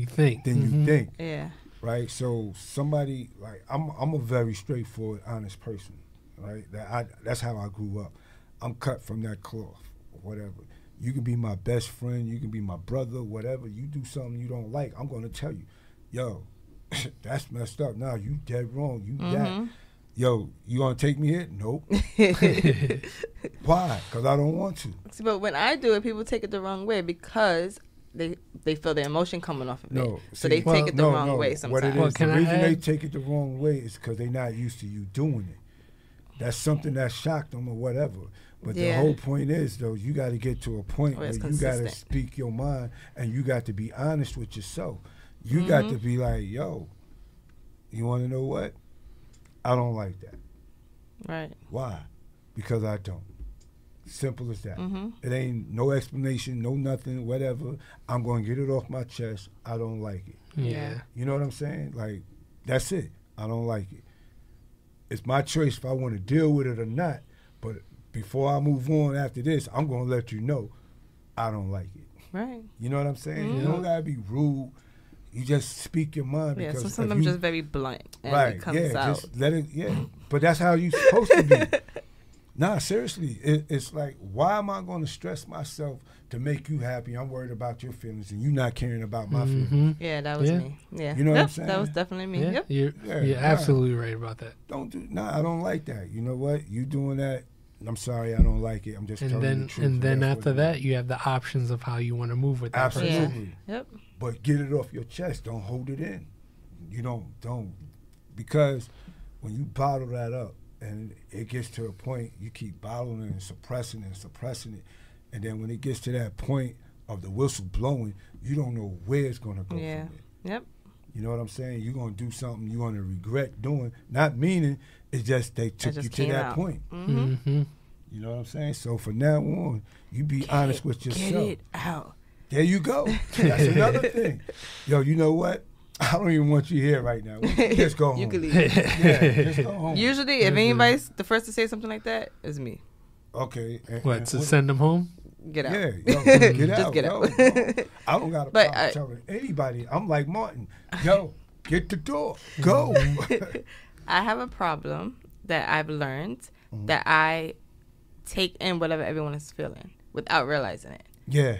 think. Yeah. Right. So somebody like I'm a very straightforward, honest person. Right. That's how I grew up. I'm cut from that cloth, whatever. You can be my best friend. You can be my brother, whatever. You do something you don't like, I'm going to tell you, yo, that's messed up. Nah, you dead wrong. You that. Yo, you going to take me here? Nope. Why? Because I don't want to. See, but when I do it, people take it the wrong way because they feel the emotion coming off of it. So they take it the wrong way sometimes. What it is, the reason they take it the wrong way is because they're not used to you doing it. That's something that shocked them or whatever. But the whole point is, though, you got to get to a point where you got to speak your mind and you got to be honest with yourself. You got to be like, yo, you want to know what? I don't like that. Right. Why? Because I don't. Simple as that. It ain't no explanation, no nothing, whatever. I'm going to get it off my chest. I don't like it. Yeah. You know what I'm saying? Like, that's it. I don't like it. It's my choice if I want to deal with it or not. But before I move on after this, I'm going to let you know I don't like it. Right. You know what I'm saying? You don't got to be rude. You just speak your mind. Yeah, because sometimes I'm just very blunt. And it comes out. Just let it, But that's how you're supposed to be. Nah, seriously. It's like, why am I going to stress myself to make you happy? I'm worried about your feelings and you not caring about my feelings. Yeah, that was me. Yeah. You know what I'm saying? That was definitely me. Yeah. Yep. You're absolutely right about that. I don't like that. You know what? You doing that, I'm sorry, I don't like it. I'm just telling you the truth. And then after that, you have the options of how you want to move with that person. Absolutely. Yep. But get it off your chest. Don't hold it in. You don't. Because when you bottle that up and it gets to a point, you keep bottling and suppressing it. And then when it gets to that point of the whistle blowing, you don't know where it's going to go from there. Yep. You know what I'm saying? You're going to do something you're going to regret doing. Not meaning it's just they took you to that point. You know what I'm saying? So from now on, you be honest with yourself. Get it out. There you go. That's another thing. Yo, you know what? I don't even want you here right now. Just go home. You can leave. Just go home. Usually, if anybody's the first to say something like that, it's me. Okay. To send them home? Get out. Yeah, yo, get out. Just get out. I don't got a problem telling anybody. I'm like Martin. Yo, get the door. Go. I have a problem that I've learned that I take in whatever everyone is feeling without realizing it. Yeah.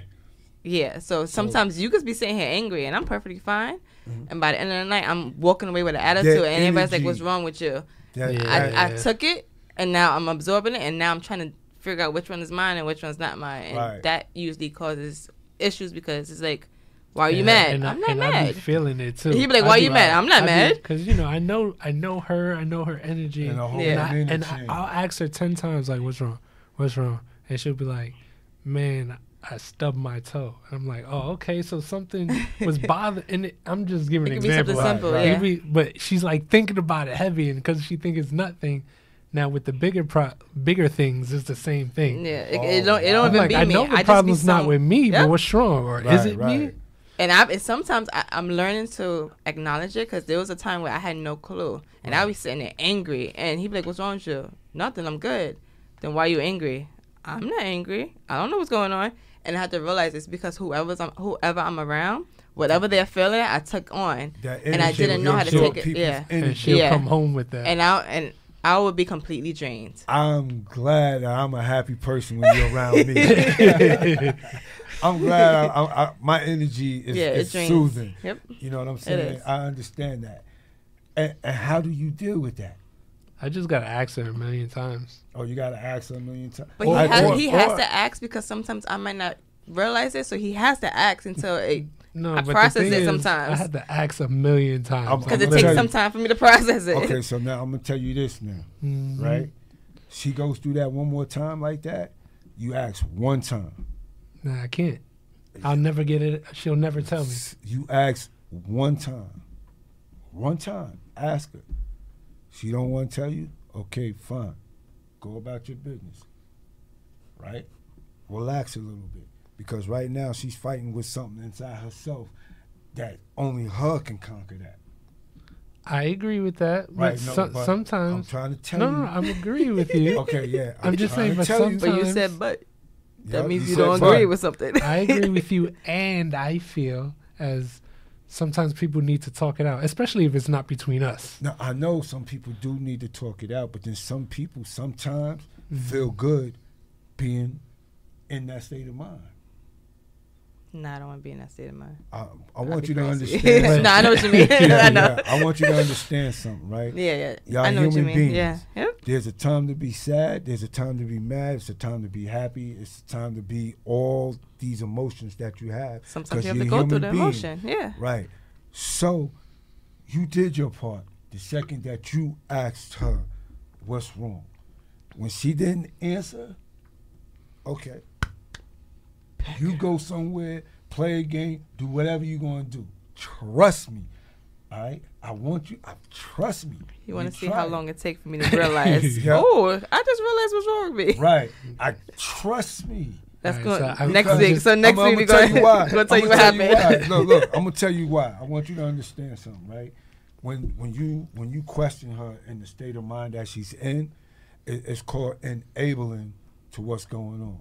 Yeah, so sometimes you could be sitting here angry and I'm perfectly fine. And by the end of the night, I'm walking away with an attitude and everybody's like, what's wrong with you? I took it and now I'm absorbing it and now I'm trying to figure out which one is mine and which one's not mine. And that usually causes issues because it's like, why are you mad? I'm not mad. I be feeling it too. He'd be like, why are you mad? I'm not mad. Because, I know her energy. And I'll ask her 10 times, like, what's wrong? What's wrong? And she'll be like, man, I stubbed my toe. And I'm like, oh, okay, so something was bothering. I'm just giving an example. It could be something simple, but she's like thinking about it heavy, and because she thinks it's nothing. Now with the bigger things, it's the same thing. Yeah, it don't even be me. I know the problem's not with me, but what's wrong? Or is it me? And sometimes I'm learning to acknowledge it because there was a time where I had no clue, and I was sitting there angry, and he'd be like, "What's wrong with you?" Nothing. I'm good. Then why are you angry? I'm not angry. I don't know what's going on. And I had to realize it's because whoever I'm around, whatever they're feeling, I took on, and I didn't know how to take it. Yeah, and she'll come home with that. And I would be completely drained. I'm glad that I'm a happy person when you're around me. I'm glad my energy is soothing. Yep. You know what I'm saying? I understand that. And how do you deal with that? I just got to ask her a million times. Oh, you got to ask her a million times? But he has to ask because sometimes I might not realize it, so he has to ask until I process it sometimes. I had to ask a million times. Because it takes some time for me to process it. Okay, so now I'm going to tell you this now, right? She goes through that one more time like that, you ask one time. Nah, I can't. I'll never get it. She'll never tell me. You ask one time. One time. Ask her. She don't want to tell you? Okay, fine. Go about your business. Right? Relax a little bit. Because right now she's fighting with something inside herself that only her can conquer that. I agree with that. Right, but sometimes I'm trying to tell you. No, I'm agreeing with you. Okay, yeah. I'm just saying, but sometimes. But you said but. That means you don't agree with something. I agree with you, and I feel as sometimes people need to talk it out, especially if it's not between us. Now, I know some people do need to talk it out, but then some people sometimes feel good being in that state of mind. No, I don't want to be in that state of mind. I want you to understand. No, I know what you mean. I know. Yeah. I want you to understand something, right? Yeah. Y'all I know human what you mean. beings. Yeah. Yep. There's a time to be sad. There's a time to be mad. It's a time to be happy. It's a time to be all these emotions that you have. Sometimes you have to go through the emotion. Yeah. Right. So you did your part the second that you asked her what's wrong. When she didn't answer, okay. You go somewhere, play a game, do whatever you're going to do. Trust me. All right? Trust me. You want to see how long it takes for me to realize, oh, I just realized what's wrong with me. Right. Trust me. That's right, good. Next week. So next week we're going to tell you what happened. Look, I'm going to tell you why. I want you to understand something, right? When you question her in the state of mind that she's in, it's called enabling to what's going on.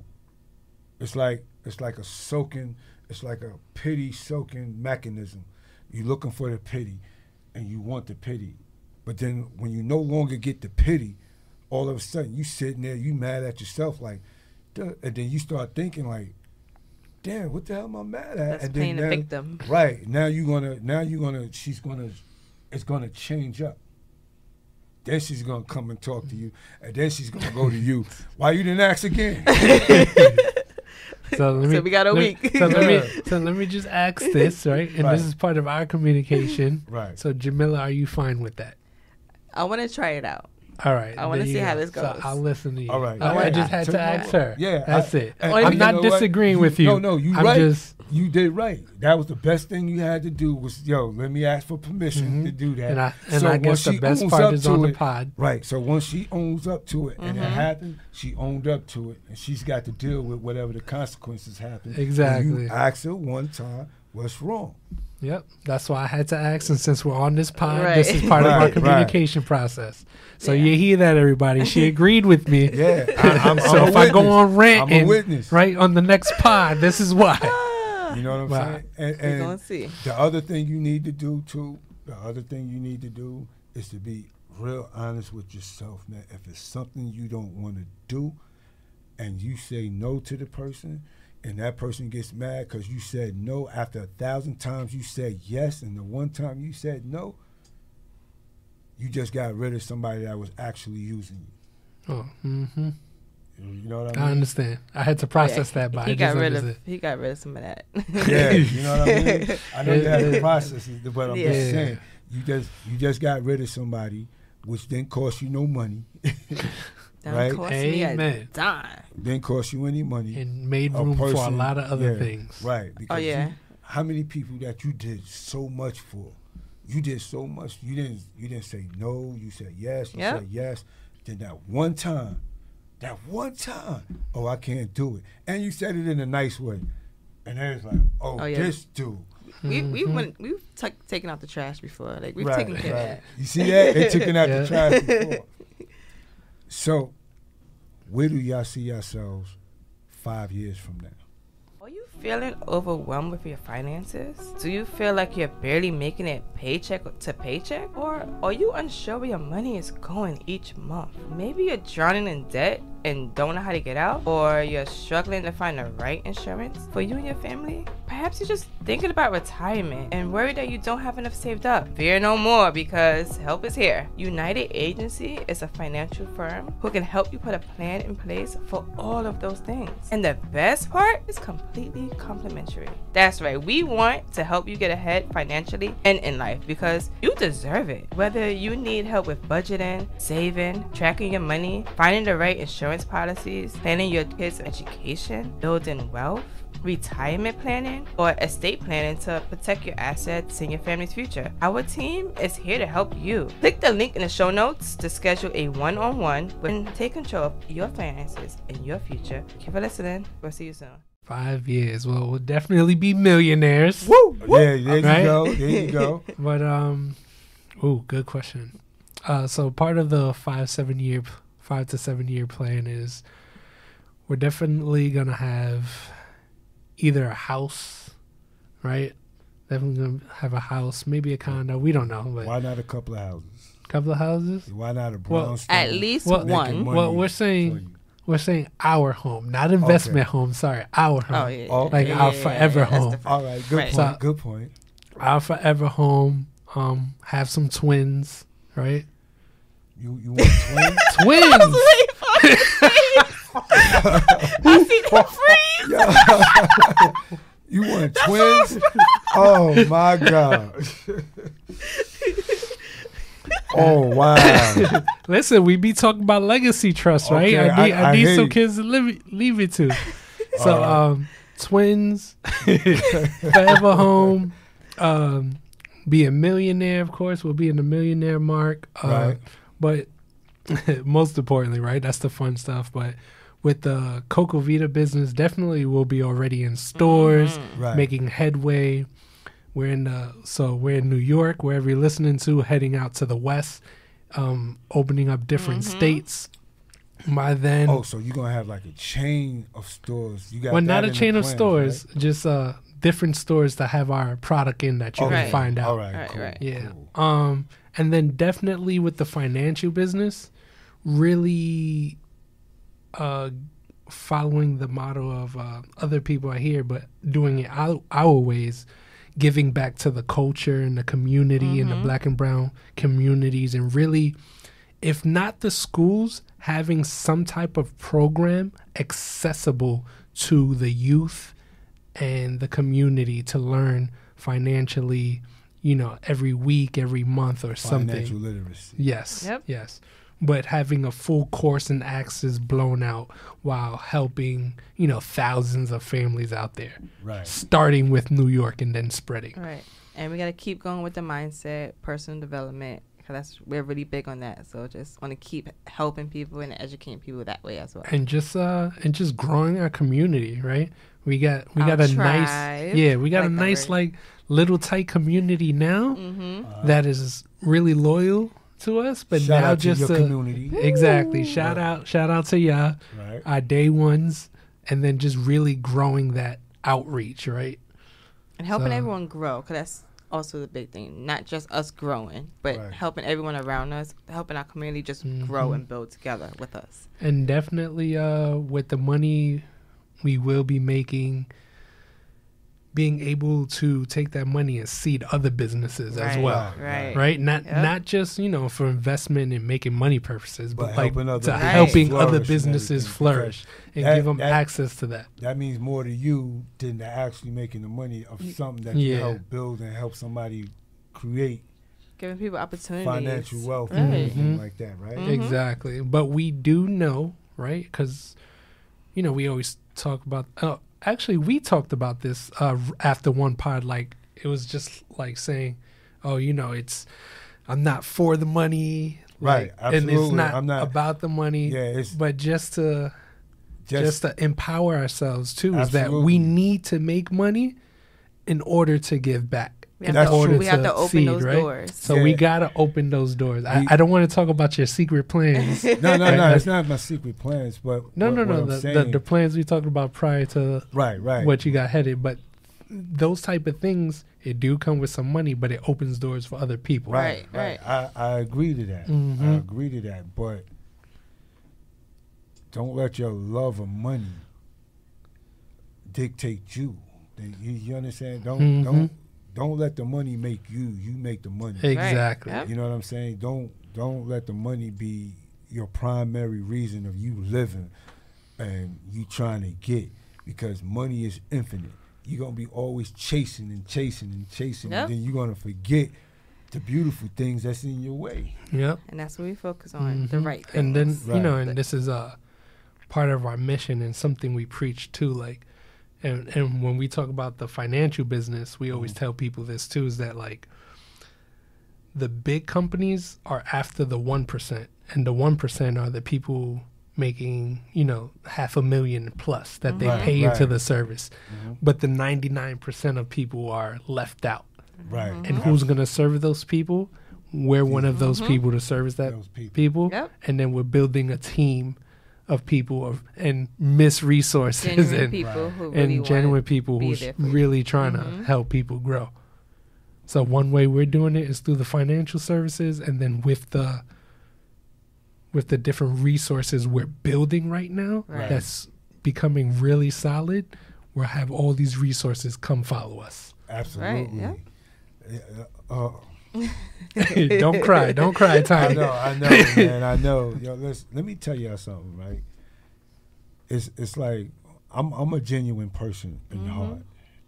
It's like a pity soaking mechanism. You're looking for the pity and you want the pity. But then when you no longer get the pity, all of a sudden you sitting there, you mad at yourself like, duh, and then you start thinking like, damn, what the hell am I mad at? That's and playing then the victim. Right. It's gonna change up. Then she's gonna come and talk to you, and then she's gonna go to you. Why you didn't ask again? So we got a week. So let me just ask this, right? And this is part of our communication. Right. So Jamila, are you fine with that? I want to try it out. All right. I want to see how this goes. So I'll listen to you. All right. I just had to ask her. Yeah. That's it. I'm not disagreeing with you. No, you right. You did right. That was the best thing you had to do was, let me ask for permission to do that. And I guess the best part is on the pod. Right. So once she owns up to it and it happened, she owned up to it and she's got to deal with whatever the consequences happen. Exactly. And you ask her one time, what's wrong? Yep. That's why I had to ask. And since we're on this pod, this is part of our communication process. So you hear that, everybody. She agreed with me. Yeah. So if I go on rant I'm a witness. Right on the next pod, this is why. You know what I'm saying? And we're gonna see. The other thing you need to do too, is to be real honest with yourself, man. If it's something you don't want to do and you say no to the person and that person gets mad because you said no after 1,000 times you said yes and the one time you said no, you just got rid of somebody that was actually using you. Oh, mm-hmm. You know what I mean? I understand. I had to process that, but he got rid of some of that. Yeah, you know what I mean? I know you have to process it, but I'm just saying, you just got rid of somebody, which didn't cost you no money. Right? Cost me a dime. Didn't cost you any money. And made room for a lot of other things. Right. Because how many people that you did so much for? You did so much. You didn't say no. You said yes. You said yes. Then that one time, oh, I can't do it. And you said it in a nice way. And then it's like, this dude. We've taken out the trash before. Like we've taken care of that. You see that? They taken out the trash before. So, where do y'all see yourselves 5 years from now? Are you feeling overwhelmed with your finances? Do you feel like you're barely making it paycheck to paycheck? Or are you unsure where your money is going each month? Maybe you're drowning in debt and don't know how to get out, or you're struggling to find the right insurance for you and your family. Perhaps you're just thinking about retirement and worried that you don't have enough saved up. Fear no more, because help is here. United Agency is a financial firm who can help you put a plan in place for all of those things. And the best part is completely complimentary. That's right, we want to help you get ahead financially and in life, because you deserve it. Whether you need help with budgeting, saving, tracking your money, finding the right insurance policies, planning your kids' education, building wealth, retirement planning, or estate planning to protect your assets and your family's future, our team is here to help you. Click the link in the show notes to schedule a one-on-one and take control of your finances and your future. Keep for listening. We'll see you soon. 5 years. Well, we'll definitely be millionaires. Woo! Yeah, there Right? you go. There you go. But good question. So part of the 5 to 7 year plan is we're definitely gonna have either a house, right? Definitely gonna have a house, maybe a condo. We don't know. But Why not a couple of houses? couple of houses. Why not a brownstone? At least Well, one. Well, we're saying our home, not investment home. Sorry, our home. Oh, yeah. Oh, Like our forever that's home. different. All right, good Right. point. So- Good point. Our forever home. Have some twins, right? You want twins? Twins. I see the freeze. You want twins? Oh my God. Oh wow. Listen, we be talking about legacy trust, right? Okay, I I need hear some you. kids to leave it to. So twins, forever home, be a millionaire, of course. We'll be in the millionaire mark. Right. But most importantly, right? That's the fun stuff. But with the Coco Vita business, definitely we'll be already in stores, Right. making headway. We're in New York, wherever you're listening to, heading out to the west, opening up different states. By then, Oh, so you're gonna have like a chain of stores? You got well, that not a in the chain of plans, stores, right? just different stores that have our product in that you Okay. can find out. All right, Right, cool. right. Yeah. Cool. And then definitely with the financial business, really following the motto of other people are here, but doing it our ways, giving back to the culture and the community and the black and brown communities, and really, if not the schools, having some type of program accessible to the youth and the community to learn financially, every week, every month or something. Financial literacy. Yes. Yep. Yes. But having a full course and access blown out while helping, thousands of families out there, Right. starting with New York and then spreading. Right. And we got to keep going with the mindset, personal development, because we're really big on that. So just want to keep helping people and educating people that way as well. And just growing our community, right? We got Our a tribe. we got Like a that nice word. little tight community now that is really loyal to us. But Shout now out to just your community. exactly shout out to y'all, Right. our day ones, and then just really growing that outreach, right? And helping So- everyone grow, because that's also the big thing. Not just us growing, but Right. helping everyone around us, helping our community just grow and build together with us. And definitely with the money we will be making, being able to take that money and seed other businesses as Right, well. right. Not just for investment and making money purposes, but, But like helping other to businesses helping flourish other and businesses everything, flourish and that- give them that- access to that. That means more to you than to actually making the money of something that Yeah. you help build and help somebody create Giving people opportunities. financial wealth Right. and everything like that, right? Exactly. But we do know, right? Because we always talk about. Actually, we talked about this after one pod. Like it was just like saying, "Oh, I'm not for the money, Right, and it's absolutely. not, I'm not- about the money, Yeah, it's but just to empower ourselves too. Is that we Absolutely. need to make money in order to give back, We have, That's to, true. we have to open Seed, those right? doors. So we gotta open those doors. I don't want to talk about your secret plans. No. It's not my secret plans, but No. I'm saying, The plans we talked about prior to right. what you got headed, but those type of things, it do come with some money, but it opens doors for other people. Right. I agree to that. Mhm. I agree to that, but don't let your love of money dictate you. You understand? Don't let the money make you. You make the money. Exactly. Right. Yep. You know what I'm saying? Don't let the money be your primary reason of you living and you trying to get, because money is infinite. You're gonna be always chasing and chasing and chasing, Yep. and then you're gonna forget the beautiful things that's in your way. Yep. And that's what we focus on, the right things. And then Right. and this is part of our mission and something we preach too. Like, and when we talk about the financial business, we always tell people this too: is that like the big companies are after the 1%, and the 1% are the people making $500,000 plus that they Right, pay into right. the service, but the 99% of people are left out. Right. And who's going to serve those people? We're one of those people to service that Those people. people. Yep. And then we're building a team of people and miss resources Genuine and, people who really and genuine want people be who's there for you. really trying to help people grow. So one way we're doing it is through the financial services, and then with the different resources we're building right now, Right. that's becoming really solid, we'll have all these resources come follow us. Absolutely. Right, Don't cry, I Tommy. know, man. I know. Yo, let me tell y'all something, right? It's like I'm a genuine person in the heart,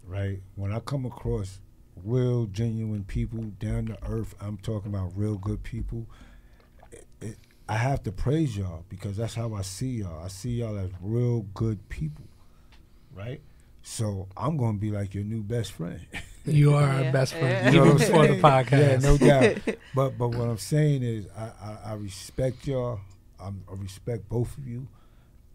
right? When I come across real genuine people down to earth, I'm talking about real good people. I have to praise y'all because that's how I see y'all. I see y'all as real good people, right? So I'm gonna be like your new best friend. You are Yeah. our best friend, You know even what I'm before the saying? podcast. Yeah, no doubt. But what I'm saying is, I respect y'all. I respect both of you.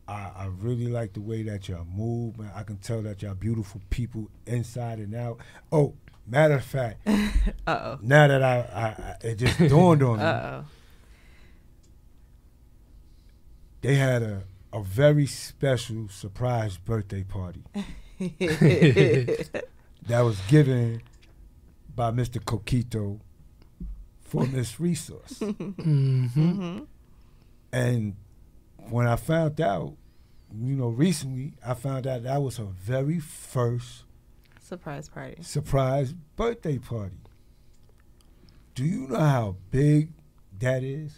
I really like the way that y'all move, man. I can tell that y'all beautiful people inside and out. Oh, matter of fact, Uh-oh. now that I it just dawned on me, Uh-oh. they had a very special surprise birthday party that was given by Mr. Coquito for Miss Resource. And when I found out, recently, I found out that was her very first Surprise party. surprise birthday party. Do you know how big that is?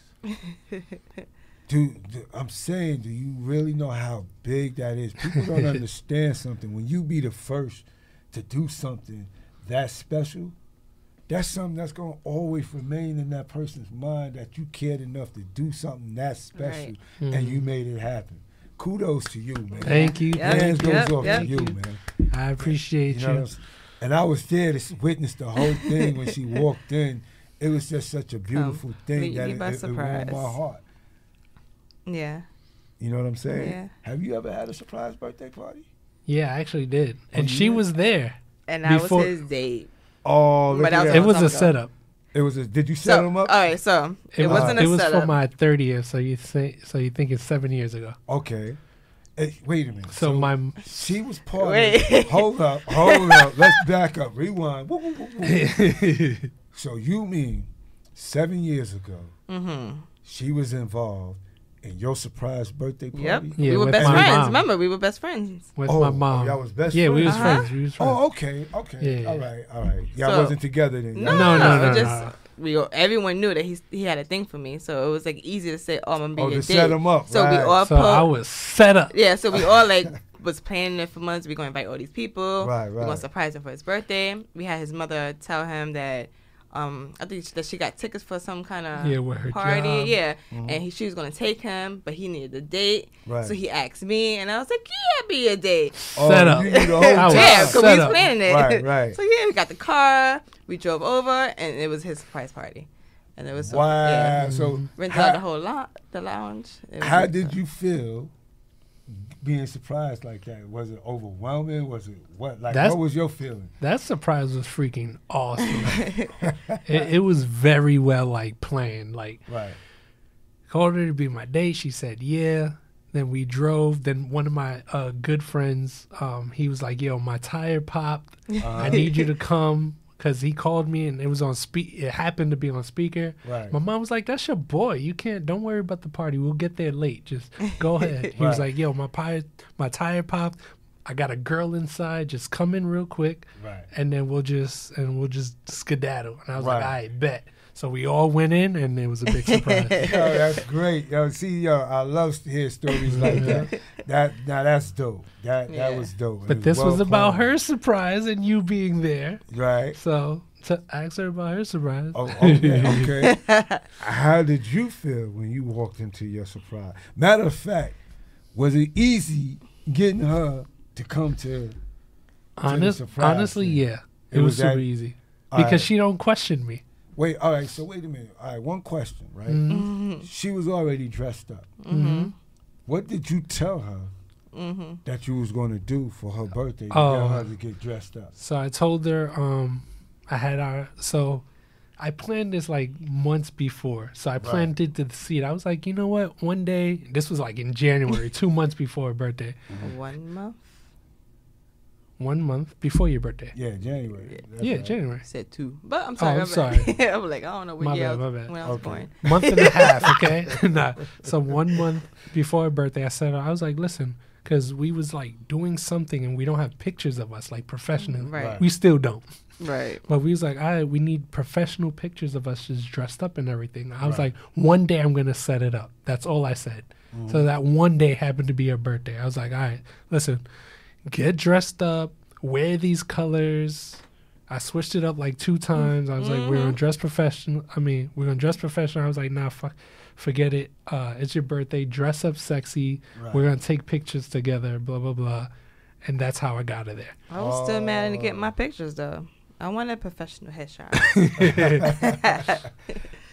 I'm saying, do you really know how big that is? People don't understand something. When you be the first to do something that special, that's something that's going to always remain in that person's mind, that you cared enough to do something that special, Right. and you made it happen. Kudos to you, man. Thank you. Yep. Hands goes off Yep. to you, man. I appreciate You know you. what I'm saying? And I was there to witness the whole thing when she walked in. It was just such a beautiful thing that Completely by it warmed my surprise. heart. Yeah. You know what I'm saying? Yeah. Have you ever had a surprise birthday party? Yeah, I actually did. And Oh, she yeah? was there. And I Before- was his date. Oh, look But at that that. It was time a ago. setup. It was. Did you set them up? All right, so it wasn't a It was setup. for my 30th, so you think it's 7 years ago. Okay. Hey, wait a minute. So my she was part Wait. of. Hold up. Let's back up. Rewind. Woo, woo, woo, woo. So you mean 7 years ago, she was involved in your surprise birthday party? Yep. Yeah, we were with best my friends. mom. Remember, we were best friends. with Oh, my mom. y'all was best Yeah, we was friends? friends. We was friends. Oh, okay. Yeah. All right. Y'all So- wasn't together then. No, No. just everyone knew that he had a thing for me, so it was like easy to say, "Oh, I'm gonna be Oh, your to date." set 'em up, So we right. all So I was set up. yeah, so we all like was planning it for months. We're gonna invite all these people. Right, We're gonna right. surprise him for his birthday. We had his mother tell him that I think that she got tickets for some kind of Yeah, with her party. job. Yeah, and she was gonna take him, but he needed a date. Right. So he asked me, and I was like, "Yeah, be a date." Set up. You knew the whole I was time. Yeah, because we set was up. planning it. Right. So yeah, we got the car. We drove over, and it was his surprise party, and it was so, Wow. yeah. So Rented out the whole the lounge. It was how like, did you feel being surprised like that? Was it overwhelming? Was it what? Like, That's- what was your feeling? That surprise was freaking awesome. it was very well like planned. Like, Right. called her to be my date. She said yeah. Then we drove. Then one of my good friends, he was like, "Yo, my tire popped. I need you to come." Because he called me and it was on it happened to be on speaker. Right. My mom was like, "That's your boy. You don't worry about the party. We'll get there late. Just go ahead." He was Right. like, "Yo, my tire popped. I got a girl inside. Just come in real quick, Right. and then we'll just skedaddle." And I was like, Right. "I bet." So we all went in, and it was a big surprise. Yo, that's great. Yo, see, yo, I love to hear stories like that. Now that's dope. That was dope. It But this was well about planned. her surprise and you being there. Right. So to ask her about her surprise. Oh, okay. How did you feel when you walked into your surprise? Matter of fact, was it easy getting her to come to the surprise Honestly, thing? yeah. It It was was that- super easy. All Because right. she don't question me. Wait, all right, so wait a minute. All right, one question, right? Mm-hmm. She was already dressed up. Mm-hmm. What did you tell her that you was going to do for her birthday to Oh. get her to get dressed up? So I told her I planned this like months before. So I planned it to the seat. I was like, you know what? One day, this was like in January, 2 months before her birthday. 1 month. 1 month before your birthday. Yeah, January. That's Yeah, right. January. Said 2, but I'm sorry. I'm sorry. I'm like, I don't know what My year bad, my bad. when I was Okay. born. Month and a half, okay? Nah. So 1 month before her birthday, I was like, listen, because we was like doing something and we don't have pictures of us like professional. Right. We still don't. Right. But we was like, we need professional pictures of us just dressed up and everything. I was Right. like, one day I'm going to set it up. That's all I said. So that one day happened to be her birthday. I was like, all right, listen, get dressed up, wear these colors. I switched it up like 2 times. I was like, we're going to dress professional. We're going to dress professional. I was like, nah, forget it. It's your birthday. Dress up sexy. Right. We're going to take pictures together, blah, blah, blah. And that's how I got her there. I was still mad I didn't get my pictures though. I wanted a professional headshot.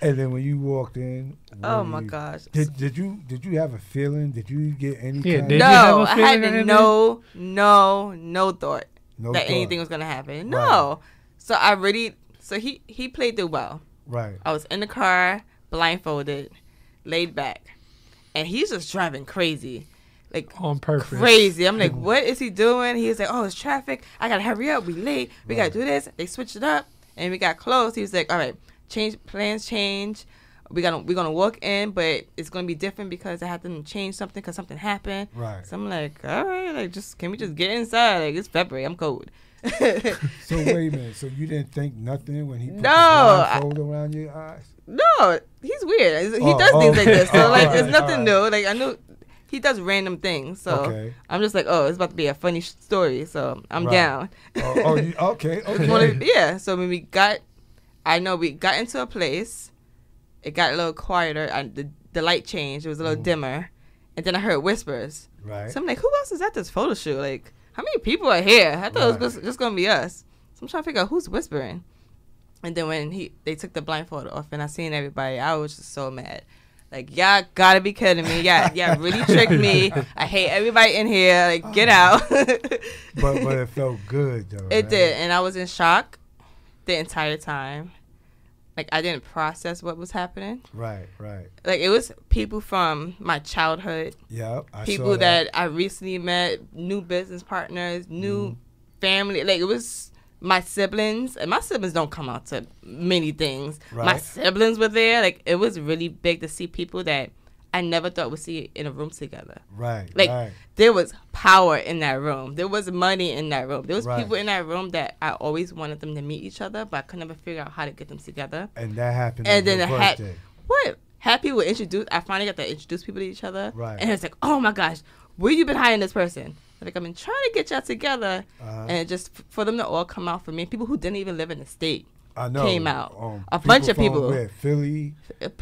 And then when you walked in, Oh what my do you- gosh. Did you have a feeling? Did you get any Yeah, kind did of you have No, a I feeling had or anything? no thought no that thought? anything was gonna happen. Right. No. So he played it well. Right. I was in the car, blindfolded, laid back, and he's just driving crazy. Like On purpose. crazy. I'm like, what is he doing? He was like, oh, it's traffic. I gotta hurry up. We late. We gotta do this. They switched it up, and we got close. He was like, all right, plans change. We're gonna walk in, but it's gonna be different because I have to change something because something happened. Right. So I'm like, all right, like can we just get inside? Like it's February. I'm cold. So wait a minute. So you didn't think nothing when he put No, the blindfold around your eyes? No, he's weird. He Oh, does things like okay. this. So like, All it's right, nothing all new. Like I knew he does random things. So Okay. I'm just like, oh, it's about to be a funny story. So I'm Right. down. Okay. Yeah. So when we got into a place, it got a little quieter. The light changed. It was a little dimmer, and then I heard whispers. Right. So I'm like, who else is at this photo shoot? Like, how many people are here? I thought it was Right. just gonna be us. So I'm trying to figure out who's whispering. And then when they took the blindfold off and I seen everybody, I was just so mad. Like, y'all gotta be kidding me. Y'all really tricked me. I hate everybody in here. Like, get out. but it felt good though. It right? did. And I was in shock the entire time. Like, I didn't process what was happening. Right. Like, it was people from my childhood, Yep. I people saw that I recently met, new business partners, new family. Like, it was my siblings, and my siblings don't come out to many things. Right. My siblings were there. Like, it was really big to see people that I never thought would see in a room together. Right. Like, right. there was power in that room. There was money in that room. There was Right. people in that room that I always wanted them to meet each other, but I could never figure out how to get them together. And that happened. And on then your it had birthday. what? Happy would introduce. I finally got to introduce people to each other. Right. And it's like, oh my gosh, where you been hiding this person? Like, I've been trying to get y'all together, and it just for them to all come out for me. People who didn't even live in the state I know. came out. A bunch of from people. Where? Philly.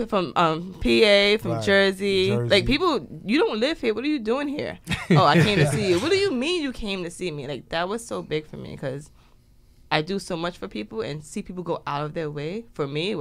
From PA, from Right. Jersey. Jersey. Like, people, you don't live here. What are you doing here? Oh, I came to see you. What do you mean you came to see me? Like, that was so big for me because I do so much for people, and see people go out of their way, for me,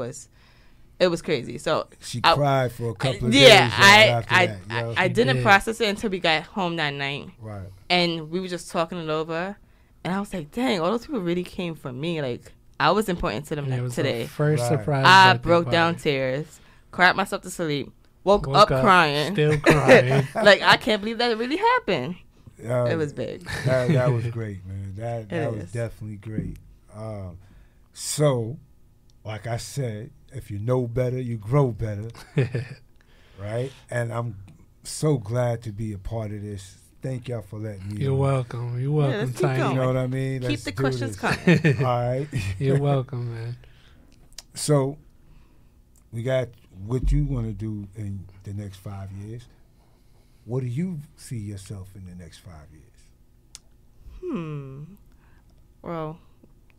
It was crazy. So she cried for a couple of yeah, days. After that, yo. I didn't process it until we got home that night. Right. And we were just talking it over, and I was like, "Dang, all those people really came for me. Like, I was important to them today." First surprise. I broke down tears, cried myself to sleep, woke up crying, still crying. like I can't believe that it really happened. It was big. That was great, man. That was definitely great. So, like I said, if you know better, you grow better, right? And I'm so glad to be a part of this. Thank y'all for letting me. You're welcome. You're welcome, Tiny. You know what I mean? Keep the questions coming. All right. You're welcome, man. So, we got what you want to do in the next 5 years. What do you see yourself in the next 5 years? Well,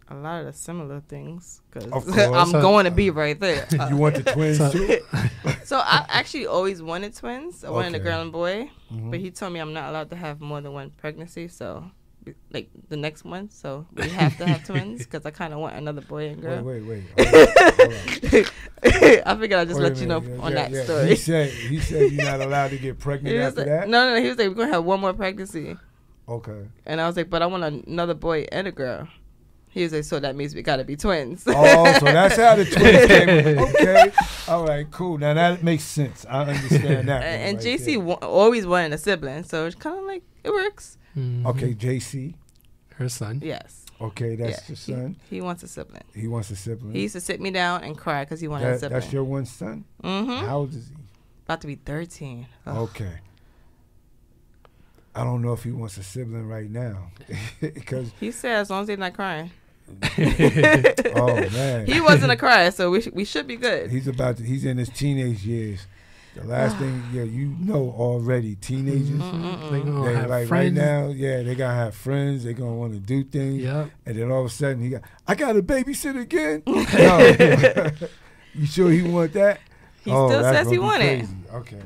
a lot of the similar things, because Of course. I'm going to be right there. You want the twins too? So I actually always wanted twins. I wanted a Okay. girl and boy, but he told me I'm not allowed to have more than one pregnancy. So, like the next one, so we have to have twins because I kind of want another boy and girl. Wait. Hold on. I figured I'd just let you know on that story. He said you're not allowed to get pregnant after that? No. He was like, we're going to have one more pregnancy. Okay. And I was like, but I want another boy and a girl. He was like, so that means we got to be twins. Oh, so that's how the twins came. Okay. All right, cool. Now that makes sense. I understand that. And right JC always wanted a sibling, so it's kind of like, it works. Mm-hmm. Okay, JC. Her son. Yes. Okay, that's your son. He wants a sibling. He wants a sibling. He used to sit me down and cry because he wanted a sibling. That's your one son? Mm-hmm. How old is he? About to be 13. Ugh. Okay. I don't know if he wants a sibling right now. Because He said as long as he's not crying. oh man, He wasn't a crier, so we should be good. he's in his teenage years. The last thing, you know already, teenagers. They gonna They have like friends. right now, they gonna have friends. They gonna want to do things. Yep. And then all of a sudden, I got to babysit again. No. You sure he want that? He still that's says he gonna be want it. crazy. Okay.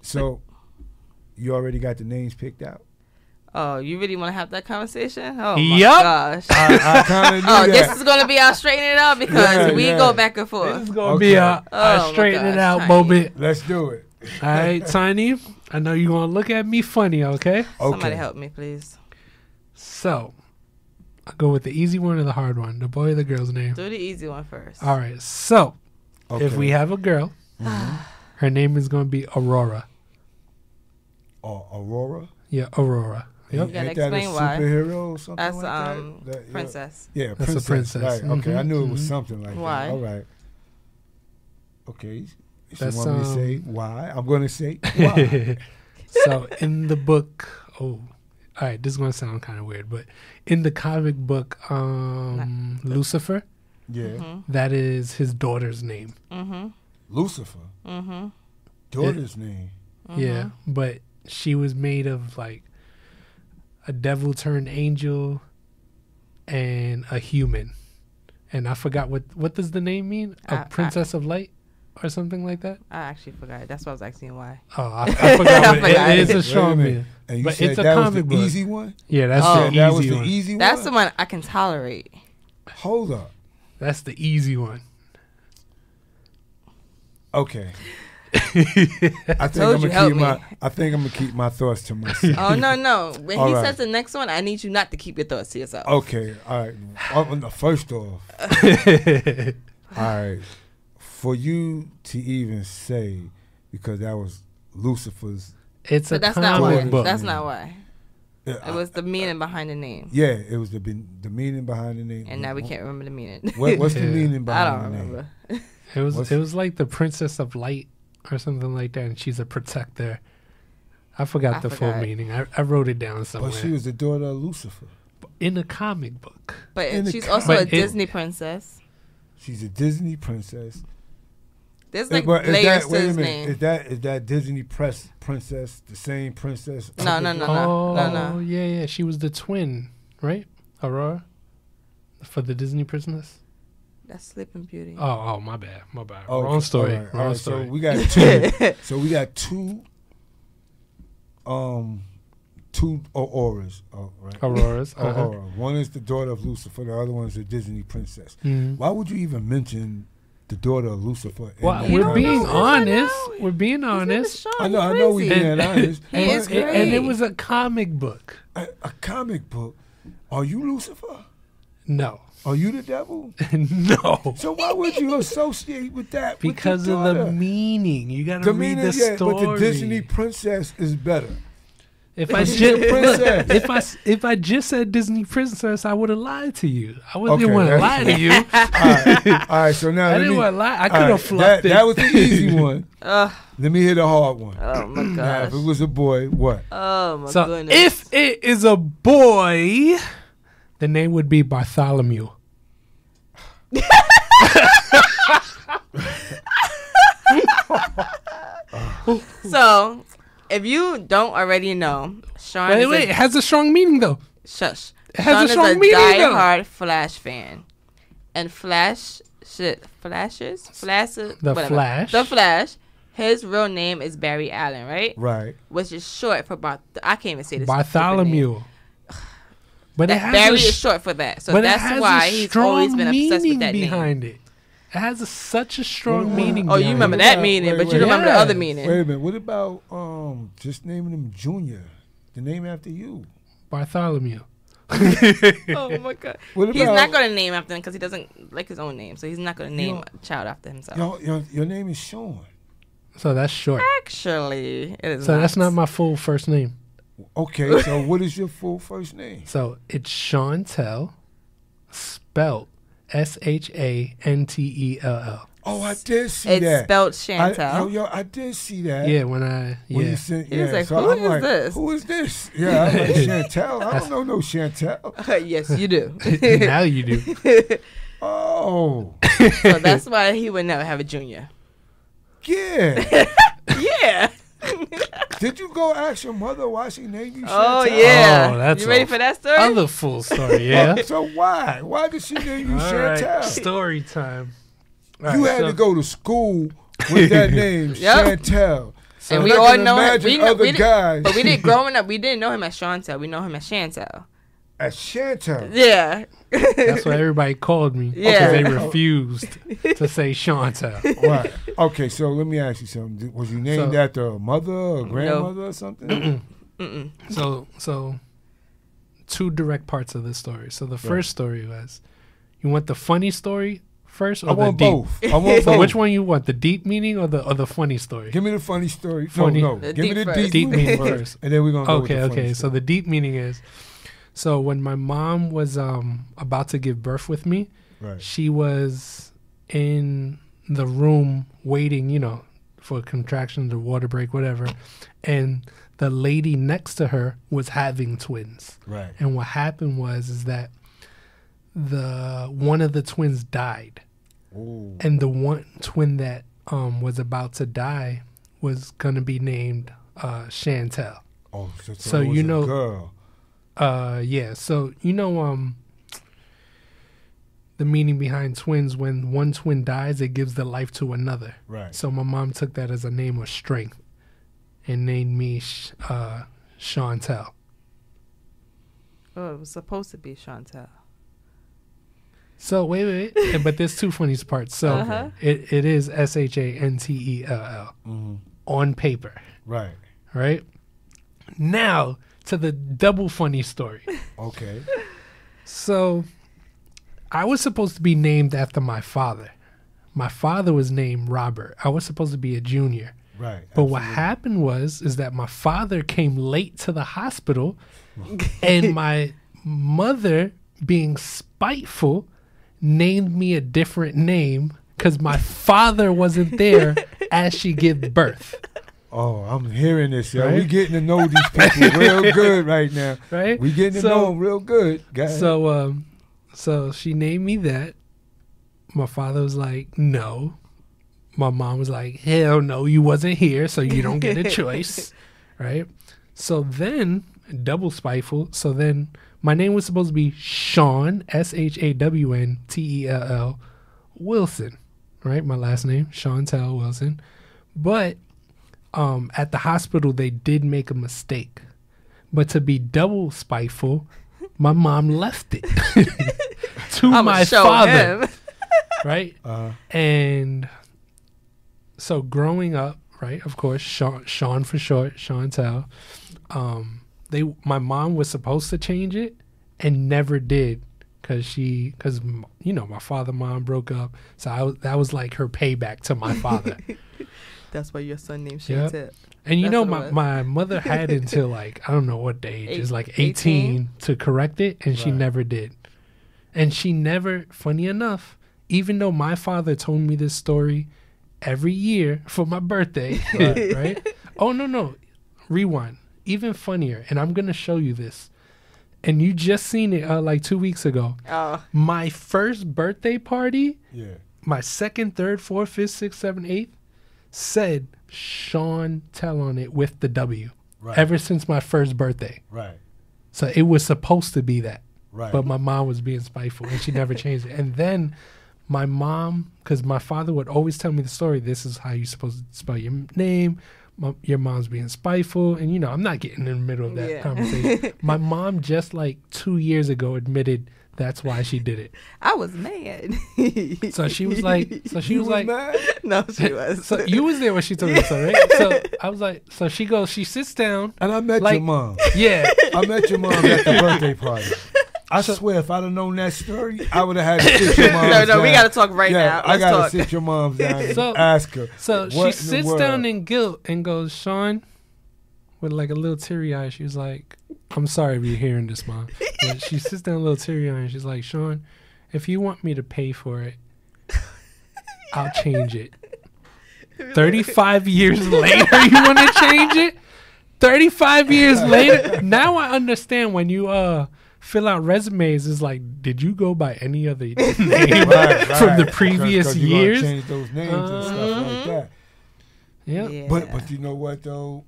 So, you already got the names picked out? Oh, you really want to have that conversation? Oh my Yup. gosh. I kind of knew that. This is gonna be our straighten it out because we go back and forth. This is gonna be a Oh my straighten it gosh, out Tiny. moment. Let's do it. All right, Tiny. I know you're gonna look at me funny, okay? Okay. Somebody help me, please. So, I'll go with the easy one or the hard one. The boy or the girl's name. Do the easy one first. All right. So, Okay. if we have a girl, her name is gonna be Aurora. Aurora? Yeah, Aurora. Yep. You gotta Ain't that a explain why. superhero or something That's like that? princess. Yeah, That's a princess. Right. Okay, Mhm, I knew it was mhm. something like Why? that. All right. Okay. She That's, want me to say why? I'm going to say why. So in the book, all right, this is gonna sound kind of weird, but in the comic book, Lucifer, Yeah. that is his daughter's name. Mm-hmm. Lucifer. Mm-hmm. Daughter's name. Yeah, but she was made of like a devil turned angel and a human, and I forgot what does the name mean? A princess of light or something like that. I actually forgot. That's why I was asking why. Oh, I forgot. What forgot. it is a Wait a Shawn minute. man. And you But said it's a that was comic the book. easy one? Yeah, that's Oh. the That was easy the one. easy one? That's the one I can tolerate. Hold up. That's the easy one. Okay. I think Told you, help me. I think I'm gonna keep my thoughts to myself. Oh no! When All he right. says the next one, I need you not to keep your thoughts to yourself. Okay, all right. First off, all right, for you to even say, because that was Lucifer's. It's But a that's not comic why. book. That's not why. Yeah, It was the meaning behind the name, yeah, it was the meaning behind the name. and now we can't remember the meaning. What's the Yeah. meaning I behind don't the name? remember. What's- It was like the Princess of Light or something like that, and she's a protector. I forgot the full forgot. meaning. I wrote it down somewhere. But she was the daughter of Lucifer. in a comic book. But In the she's co- also But a it- Disney princess. She's a Disney princess. There's like But layers to wait a his minute, name. is that Disney princess the same princess? No, no, no, no, Oh, no. yeah. She was the twin, right? Aurora? For the Disney princess? That's Sleeping Beauty. Oh, my bad. Oh, Wrong story. all right, all Wrong right, story. So we got two. So we got two auras, right? Auroras. Aurora. One is the daughter of Lucifer. The other one is a Disney princess. Mhm. Why would you even mention the daughter of Lucifer. Well, and we're the being Bible. honest. We're being honest. Shawn, I know we crazy. being honest. He is But- great. And it was a comic book. A comic book. Are you Lucifer? No. Are you the devil? No. So why would you associate with that? Because with your of the daughter? meaning. You got to The read meaning, the yeah, story. but the Disney princess is better. If I She's just a princess. if I just said Disney princess, I would have lied to you. I Okay, didn't want to that's- lie to you. All right, so now I let didn't me, want to lie. I all could have right, fluffed it. that was the easy one. Ugh. Let me hear the hard one. Oh my Now, gosh. if it was a boy, what? Oh my So goodness. if it is a boy, the name would be Bartholomew. So, if you don't already know, Shawn Wait, is it has a strong meaning though. shush. It has Shawn a strong is a meaning, though. die-hard Flash fan, and The Flash. The Flash. His real name is Barry Allen, right? Right. Which is short for I can't even say this. stupid name. Bartholomew. But it has Barry a is short for that, so but it that's has why a he's strong always been obsessed with meaning that name. behind it. It has such a strong What- meaning. Oh, you behind remember it. that Wait, meaning, wait, but you wait. don't remember the other Yeah. meaning. Wait a minute. What about just naming him Junior? The name after you. Bartholomew. Oh my god. What He's about not going to name after him because he doesn't like his own name, so he's not going to name a child after himself. your name is Shawn. So that's short. Actually, it is. So that's not my full first name. Okay, so what is your full first name? So it's Chantel, spelt SHANTELL. Oh, I did see It's that. spelled Chantel. I did see that. Yeah, when I When yeah. you sent, He was like, so "Who I'm is like, this?" Who is this? Yeah, I'm like, Chantel. I don't know no Chantel. Yes, you do. Now you do. Oh, So that's why he would never have a junior. yeah. Yeah. Did you go ask your mother why she named you Chantel? Oh yeah. Oh, that's you ready a for that story? Other full story, yeah. So why? Why did she name you All Chantel? right, story time. All You right, had so- to go to school with that name, Yep. Chantel. And I we can all know him. imagine We know, other guys. but we didn't growing up. We didn't know him as Chantel. We know him as Chantel. As Chantel. Yeah. That's what everybody called me. Yeah. Because they refused to say Chantel. Right. Okay, so let me ask you something. Was you named So- after a mother or grandmother or something? So two direct parts of this story. So the first story was, you want the funny story first or I the want deep? both. I want So both. which one you want? The deep meaning or the funny story? Give me the funny story. Funny. No. The Give me deep the first. deep, Deep meaning first. first. And then we're going to go with Okay, the funny okay. So story. the deep meaning is, so when my mom was about to give birth with me, Right. she was in the room waiting, for contractions or water break, whatever. And the lady next to her was having twins. Right. And what happened is that one of the twins died. Ooh. And the one twin that was about to die was going to be named Chantel. Oh, So it was you a know- girl. Yeah. So the meaning behind twins, when one twin dies, it gives the life to another. Right. So my mom took that as a name of strength and named me Chantel. Oh, it was supposed to be Chantel. So wait, but there's two funny parts. So Uh-huh. it is SHANTELL Mhm. on paper, Right. right? Now to the double funny story. Okay. So I was supposed to be named after my father. My father was named Robert. I was supposed to be a junior. Right. But what absolutely. happened is that my father came late to the hospital and my mother, being spiteful, named me a different name because my father wasn't there as she gave birth. Oh, I'm hearing this, yo. Right? We getting to know these people real good right now. Right? We getting to know them real good, guys. So she named me that. My father was like, no. My mom was like, hell no, you wasn't here, so you don't get a choice. Right? So then, double spiteful. So then my name was supposed to be Shawn, SHAWNTELL Wilson. Right? My last name, Chantel Wilson. But at the hospital, they did make a mistake. But to be double spiteful, my mom left it to I'ma my show father. him. right? And so growing up, right, of course, Shawn for short, Chantel. My mom was supposed to change it and never did because my father and mom broke up. So that was like her payback to my father. That's why your son named Chantel. Yep. And my mother had until like, I don't know what the age is, like 18 to correct it, and she never did. And she never, funny enough, even though my father told me this story every year for my birthday, right? Oh, no. Rewind. Even funnier. And I'm going to show you this. And you just seen it like 2 weeks ago. Oh. My first birthday party, my second, third, fourth, fifth, sixth, seventh, eighth, said Shawn Tell on it with the W. Right. Ever since my first birthday. Right. So it was supposed to be that. Right. But my mom was being spiteful and she never changed it. And then my mom, because my father would always tell me the story, this is how you're supposed to spell your name. Your mom's being spiteful. And, I'm not getting in the middle of that conversation. My mom just like 2 years ago admitted that's why she did it. I was mad. So she was like, mad? No, she was. So you was there when she told me so, right? So I was like, so she goes, she sits down. And I met your mom. Yeah. I met your mom at the birthday party. I swear, if I'd have known that story, I would have had to sit your mom down. No, we got to talk right now. I got to sit your mom down and ask her. So she sits down in guilt and goes, Shawn, with like a little teary eye, she was like, I'm sorry if you're hearing this, Mom. But she sits down a little teary eye and she's like, Shawn, if you want me to pay for it, I'll change it. 35 years later, you want to change it? 35 years later? Now I understand when you fill out resumes, it's like, did you go by any other name from the previous years? Change those names and stuff like that. Yeah. But you know what though?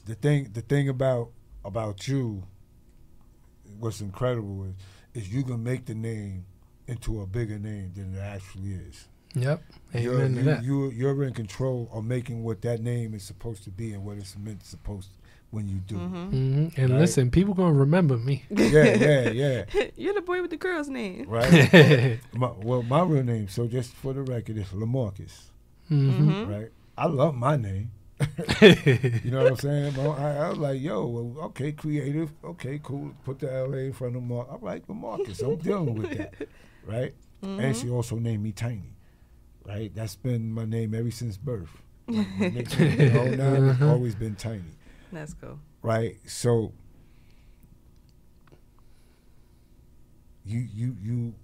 The thing about you, what's incredible is you can make the name into a bigger name than it actually is. Yep. Amen to that. You're in control of making what that name is supposed to be and what it's meant supposed to when you do. And right? Listen, people gonna remember me. Yeah. You're the boy with the girl's name, right? my real name. So just for the record, is LaMarcus. Right. I love my name. You know what I'm saying? I was like, okay, creative. Okay, cool. Put the L.A. in front of Mark. I'm like, LaMarcus. I'm dealing with that, right? And she also named me Tiny, right? That's been my name ever since birth. My nickname, has always been Tiny. That's cool. Right. So you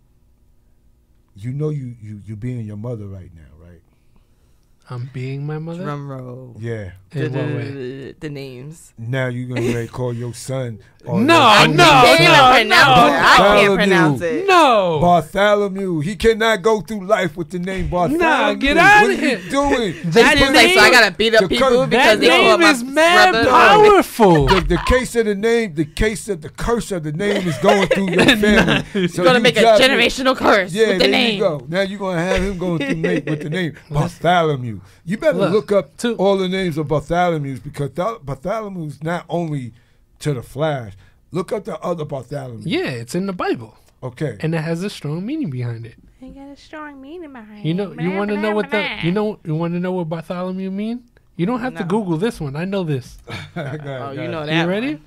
being your mother right now, right? I'm being my mother? Drum roll. Yeah. In what way? The names. Now you're going to call your son. No. I can't pronounce it. No. Bartholomew. He cannot go through life with the name Bartholomew. Nah, get out of here. What are you doing? That is like, so I got to beat up people because they call my is mad powerful. The case of the name, the curse of the name is going through your family. It's going to make a generational curse with the name. You go. Now you're going to have him going through with the name Bartholomew. You better look up all the names of Bartholomew's because Bartholomew's not only to the flash. Look up the other Bartholomew. Yeah, it's in the Bible. Okay. And it has a strong meaning behind it. It got a strong meaning behind it. You want to know you want to know what Bartholomew mean? You don't have to Google this one. I know this. You know that. You ready?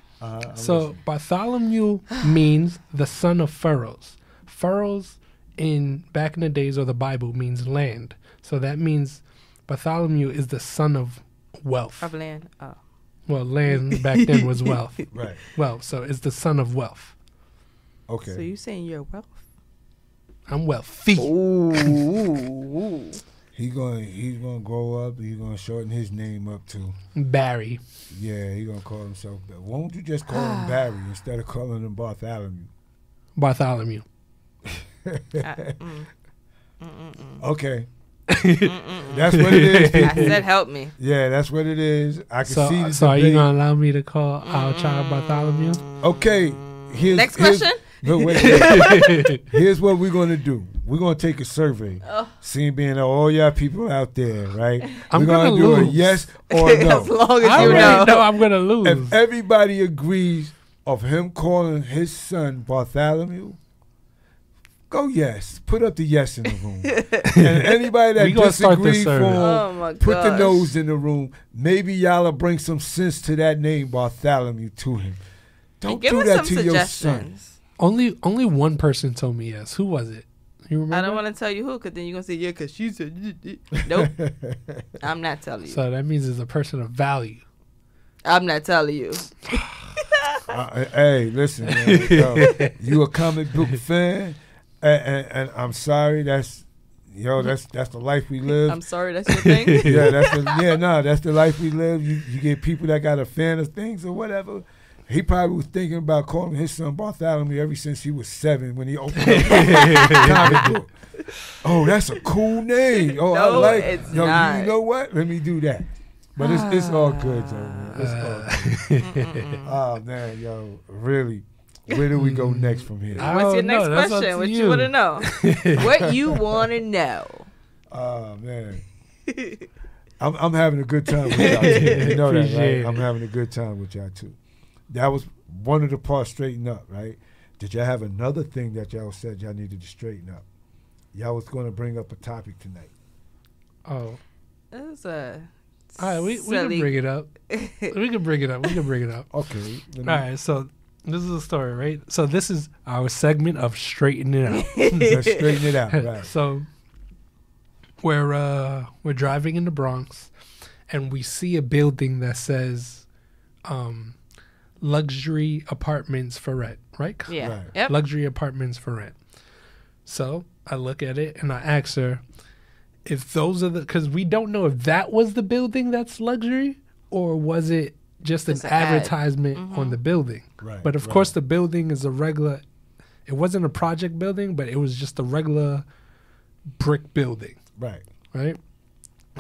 So Bartholomew means the son of furrows. Furrows back in the days of the Bible means land. So that means Bartholomew is the son of wealth. Of land. Oh. Well, land back then was wealth. Right. Well, so it's the son of wealth. Okay. So you saying you're wealth? I'm wealthy. Ooh. He's gonna grow up. He's gonna shorten his name up to Barry. Yeah, he's gonna call himself. Won't you just call him Barry instead of calling him Bartholomew? Bartholomew. Okay. That's what it is. I said help me. Yeah, that's what it is. I can see the So are you gonna allow me to call our child Bartholomew? Okay. Next question. Wait. Here's what we're gonna do. We're gonna take a survey. Seeing being all y'all people out there, right? I'm we're gonna do lose. a yes or no. As long as I you already know. know I'm gonna lose. If everybody agrees of him calling his son Bartholomew, go yes. Put up the yes in the room. And anybody that disagrees, put the no's in the room. Maybe y'all will bring some sense to that name Bartholomew to him. Don't do that to your son. Only one person told me yes. Who was it? You remember? I don't want to tell you who, because then you're going to say, yeah, because she said, nope. I'm not telling you. So that means it's a person of value. I'm not telling you. Hey, listen, man, yo, you a comic book fan, and I'm sorry, that's the life we live. I'm sorry, that's your thing? That's the life we live. You get people that got a fan of things or whatever. He probably was thinking about calling his son Bartholomew ever since he was 7 when he opened up the comic book. Oh, that's a cool name. Oh, no, I like it's yo, not. You know what? Let me do that. But it's all good, though, man. It's all good. Oh, man, yo, really. Where do we go next from here? What's your next question? What you want to know? What you want to know? Oh, man. I'm having a good time with y'all, too. You know that, right? I'm having a good time with y'all, too. That was one of the parts straighten up, right? Did y'all have another thing that y'all said y'all needed to straighten up? Y'all was going to bring up a topic tonight. Oh. It was a... All right, we can bring it up. We can bring it up. Okay. All right, so this is a story, right? So this is our segment of Straighten It Out. Let's straighten it out, right. So we're driving in the Bronx, and we see a building that says luxury apartments for rent, right? Yeah. Right. Yep. Luxury apartments for rent. So I look at it, and I ask her, if those are because we don't know if that was the building that's luxury or was it just an advertisement on the building. Right. But of course the building is a regular, it wasn't a project building, but it was just a regular brick building. Right. Right.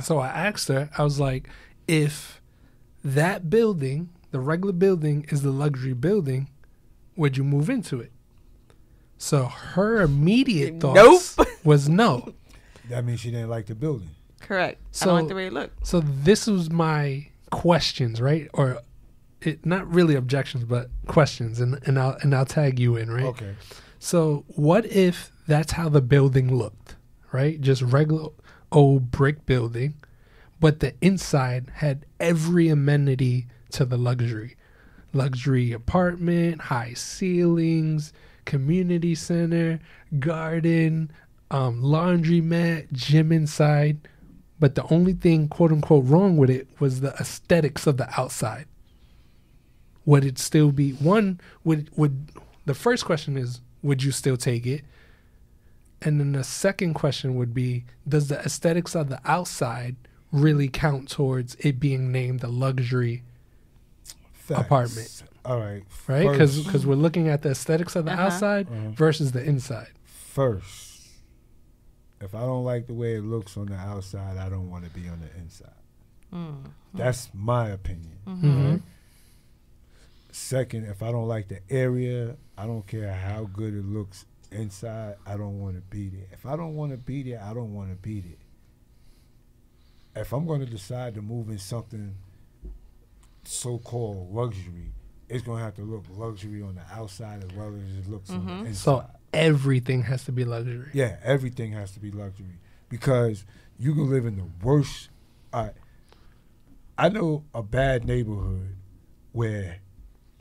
So I asked her, I was like, if that building, the regular building is the luxury building, would you move into it? So her immediate thoughts was no. That means she didn't like the building. Correct. So, I don't like the way it looked. So this was my questions, right? Or not really objections, but questions, and I'll tag you in, right? Okay. So what if that's how the building looked, right? Just regular old brick building, but the inside had every amenity to the luxury apartment, high ceilings, community center, garden, laundromat, gym inside, but the only thing quote unquote wrong with it was the aesthetics of the outside. Would it still be one? Would the first question is, would you still take it? And then the second question would be, does the aesthetics of the outside really count towards it being named a luxury apartment? All right. Right? Because we're looking at the aesthetics of the outside versus the inside. First, if I don't like the way it looks on the outside, I don't want to be on the inside. Mm-hmm. That's my opinion. Mm-hmm. Right? Second, if I don't like the area, I don't care how good it looks inside, I don't want to be there. If I don't want to be there, I don't want to be there. If I'm going to decide to move in something so-called luxury, it's going to have to look luxury on the outside as well as it looks on the inside. So everything has to be luxury. Yeah, everything has to be luxury because you can live in the worst. I know a bad neighborhood where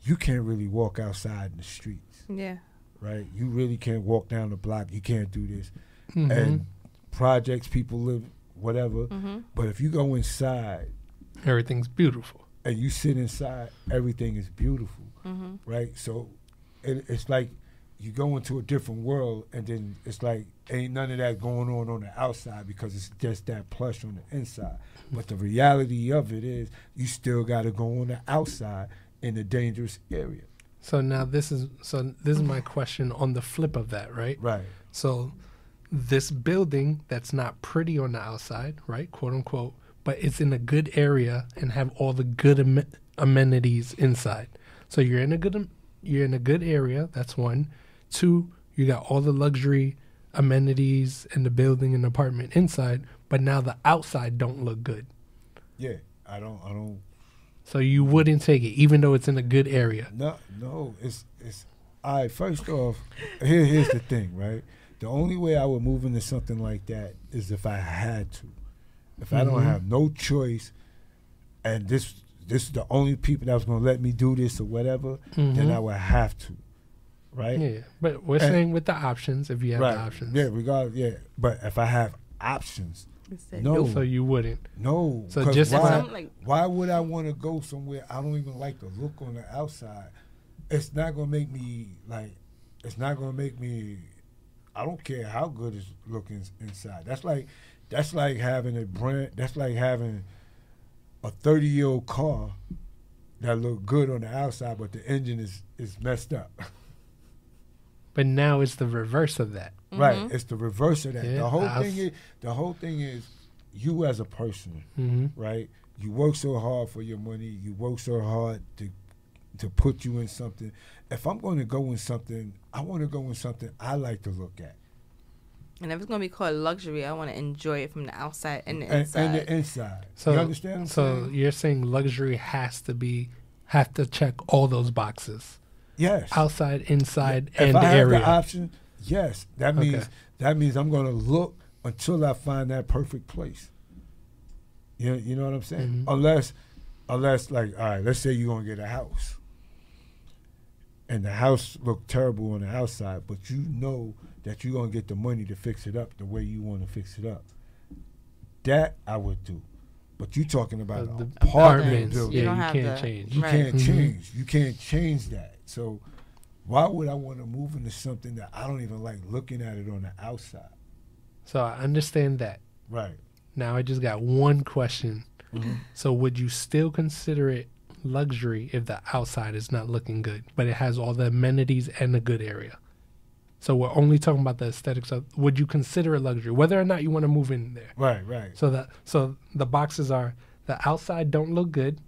you can't really walk outside in the streets. Yeah. Right? You really can't walk down the block. You can't do this. Mm-hmm. And projects, people live, whatever. Mm-hmm. But if you go inside, everything's beautiful. And you sit inside, everything is beautiful. Mm-hmm. Right? So it's like you go into a different world, and then it's like ain't none of that going on the outside because it's just that plush on the inside. But the reality of it is you still got to go on the outside in a dangerous area. So now this is my question on the flip of that, right? Right. So this building that's not pretty on the outside, right, quote unquote, but it's in a good area and have all the good amenities inside. So you're in a good area. That's one. Two, you got all the luxury amenities in the building and apartment inside, but now the outside don't look good. Yeah, I don't. So you wouldn't take it, even though it's in a good area. No, it's all right. First off, here's the thing, right? The only way I would move into something like that is if I had to. If I don't have no choice, and this is the only people that was going to let me do this or whatever, then I would have to, right? Yeah, but we're saying with the options, if you have the options. Yeah, regardless, yeah. But if I have options, no. So you wouldn't. No. So just why would I want to go somewhere I don't even like the look on the outside? It's not going to make me, I don't care how good it's looking inside. That's like having a 30-year-old car that look good on the outside, but the engine is messed up. But now it's the reverse of that. Right. It's the reverse of that. Yeah, the whole thing is you as a person, right? You work so hard for your money. You work so hard to put you in something. If I'm going to go in something, I want to go in something I like to look at. And if it's going to be called luxury, I want to enjoy it from the outside and the inside. And the inside. So, you understand what I'm saying? So you're saying luxury have to check all those boxes. Yes. Outside, inside, if and I have area. the option, yes. That means I'm going to look until I find that perfect place. You know what I'm saying? Unless like, all right, let's say you're going to get a house. And the house look terrible on the outside, but you know that you're going to get the money to fix it up the way you want to fix it up. That I would do. But you talking about an apartment building. Yeah, you can't change. You can't change. You can't change that. So why would I want to move into something that I don't even like looking at it on the outside? So I understand that. Right. Now I just got one question. So would you still consider it luxury if the outside is not looking good, but it has all the amenities and a good area? So we're only talking about the aesthetics of, would you consider it luxury, whether or not you want to move in there? Right. So the boxes are, the outside don't look good,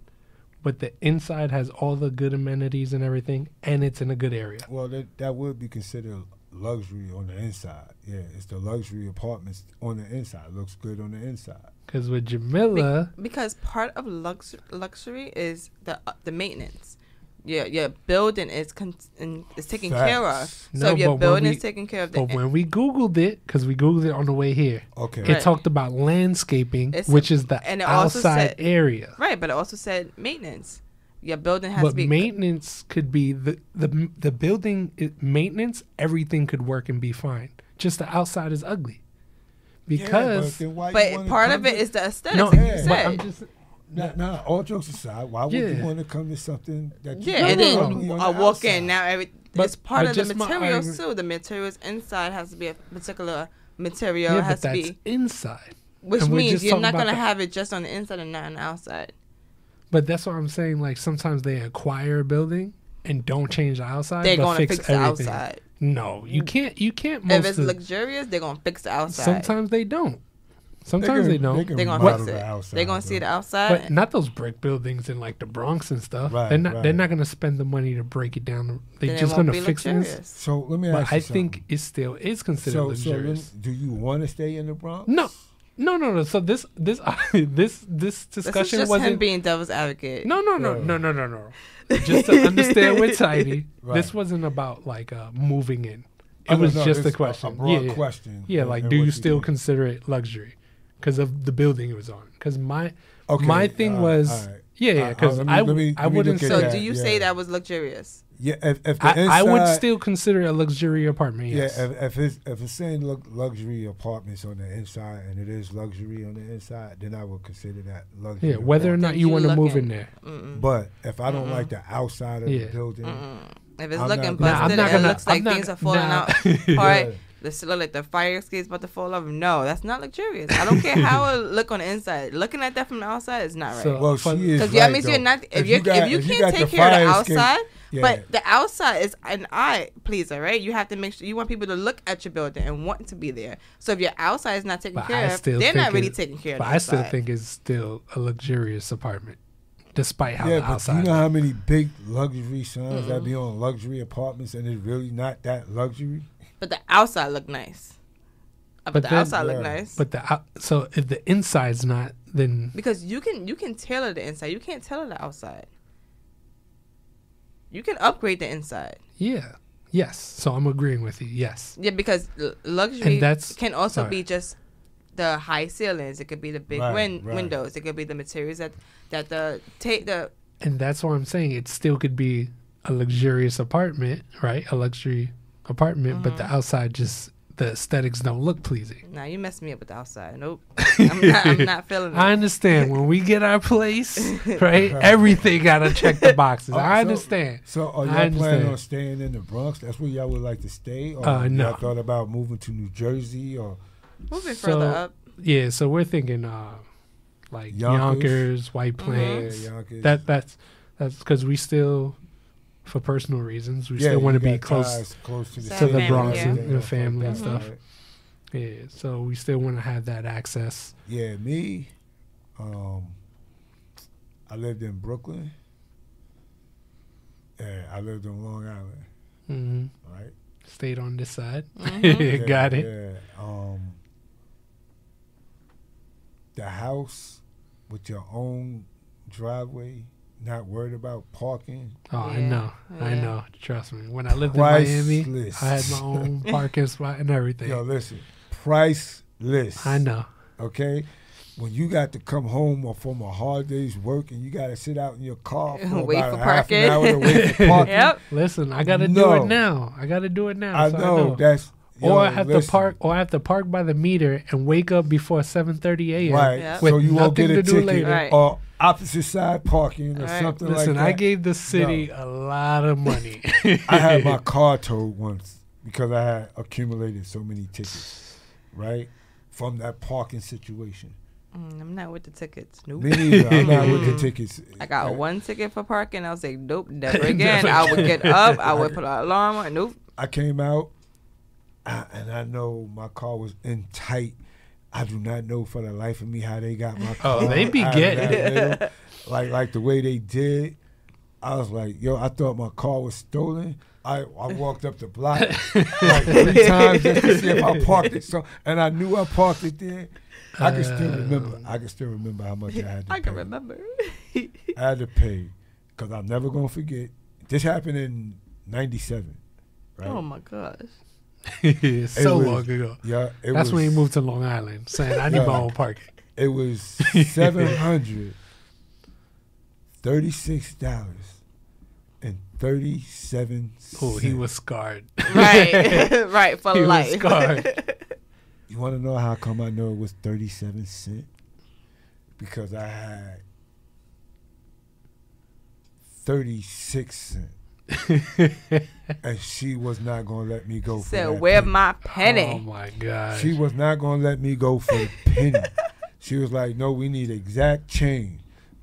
but the inside has all the good amenities and everything, and it's in a good area. Well, that would be considered luxury on the inside. Yeah, it's the luxury apartments on the inside. Looks good on the inside. Because with Jamila, because part of luxury is the maintenance. Your building is taken care of. So if your building is taken care of. But when we Googled it, because we Googled it on the way here, it talked about landscaping, which is the outside area. Right, but it also said maintenance. Your building has to be. But maintenance could be the building maintenance. Everything could work and be fine. Just the outside is ugly. Because, but part of it is the aesthetics. No, but I'm just. Nah, all jokes aside, why would you want to come to something that you and then I walk in now. It's part of the materials too. The materials inside has to be a particular material. Yeah, has but to that's be inside, which means you're not gonna have it just on the inside and not on the outside. But that's what I'm saying. Like sometimes they acquire a building and don't change the outside. They're but gonna fix the everything. outside. No, you can't. If it's luxurious, they're gonna fix the outside. Sometimes they don't. Sometimes they don't. They're gonna fix it. They're gonna see the outside, but not those brick buildings in like the Bronx and stuff. Right, they're not gonna spend the money to break it down. They're just gonna fix it. So let me ask you I think it still is considered luxurious. So do you want to stay in the Bronx? No. So this discussion just wasn't him being devil's advocate. No. Just to understand with Tidy, this wasn't about like moving in. It was just a question. A broad question. Yeah, like do you still consider it luxury because of the building it was on? Because my thing was because I wouldn't. So do you say that was luxurious? Yeah, if the inside, I would still consider it a luxury apartment. Yes. Yeah, if it's saying luxury apartments on the inside and it is luxury on the inside, then I would consider that luxury. Yeah, whether or not you want to move in there. But if I don't like the outside of the building, if it's looking busted, it looks like things are falling out. All right. This look like the fire escape's about to fall off. No, that's not luxurious. I don't care how it look on the inside. Looking at that from the outside is not right. Well, she is right. Because that means you're not. If you can't take care of the outside, but the outside is an eye pleaser, right? You have to make sure you want people to look at your building and want to be there. So if your outside is not taken care of, they're not really taking care of. But I still think it's still a luxurious apartment, despite how the outside. You know how many big luxury signs that be on luxury apartments, and it's really not that luxury. But the outside look nice. But the outside look nice. But so if the inside's not, then because you can tailor the inside, you can't tailor the outside. You can upgrade the inside. Yeah, Yes. So I'm agreeing with you. Yes. Yeah, because luxury And can also sorry. be just the high ceilings. It could be the big windows. It could be the materials that the And that's why I'm saying it still could be a luxurious apartment, right? A luxury apartment, but the outside just the aesthetics don't look pleasing. Nah, you messed me up with the outside. Nope. I'm not feeling it. I understand. When we get our place, right? Everything gotta check the boxes. I understand. So are y'all planning on staying in the Bronx? That's where y'all would like to stay? Or No. y'all thought about moving to New Jersey or Moving further up. Yeah, so we're thinking like Yonkers, White Plains. Yeah, Yonkers. That's because we still, for personal reasons, we still want to be close to the, to the family, Bronx yeah. and family and stuff. Right. Yeah, so we still want to have that access. Yeah, me, I lived in Brooklyn. Yeah, I lived on Long Island. Mm-hmm. Right. Stayed on this side. Mm-hmm. Got it. Yeah. The house with your own driveway, not worried about parking. Oh, I Yeah. know. I Yeah. know. Trust me. When I lived in Miami, Priceless. I had my own parking spot and everything. Yo, listen, priceless. I know. Okay? When you got to come home or from a hard day's work and you got to sit out in your car for Wait about for a half an parking. hour to wait for parking. Yep. Listen, I got to do No. it now. I got to do it now. I so know. That's... Or yo, I have listen. to park. Or I have to park by the meter and wake up before 7:30 a.m. Right. Yep. So with you won't get nothing a to do ticket later. Right. or opposite side parking or Right. something Listen, like that. I gave the city a lot of money. I had my car towed once because I had accumulated so many tickets, right? From that parking situation. I'm not with the tickets. Nope. Me neither. I'm not with the tickets. I got one ticket for parking. I was like, nope, never again. I would get up. I would put an alarm on. Nope. I came out, and I know my car was in tight. I do not know for the life of me how they got my car. Oh, they be out of getting that middle. like the way they did. I was like, yo, I thought my car was stolen. I walked up the block like 3 times just to see if I parked it. So, and I knew I parked it there. I can still remember. I can still remember how much I had to pay. I can remember. I had to pay because I'm never gonna forget. This happened in '97, right? Oh my gosh. So was- long ago. Yeah, That's when he moved to Long Island, saying I need my own parking. It was $736.37. Oh, he was scarred. Right. Right. For He was life. scarred. You want to know how come I know it was 37 cents? Because I had 36 cents. And she was not going to let me go for Said, that where penny. my penny? Oh my God. She was not going to let me go for the penny. She was like, no, we need exact change.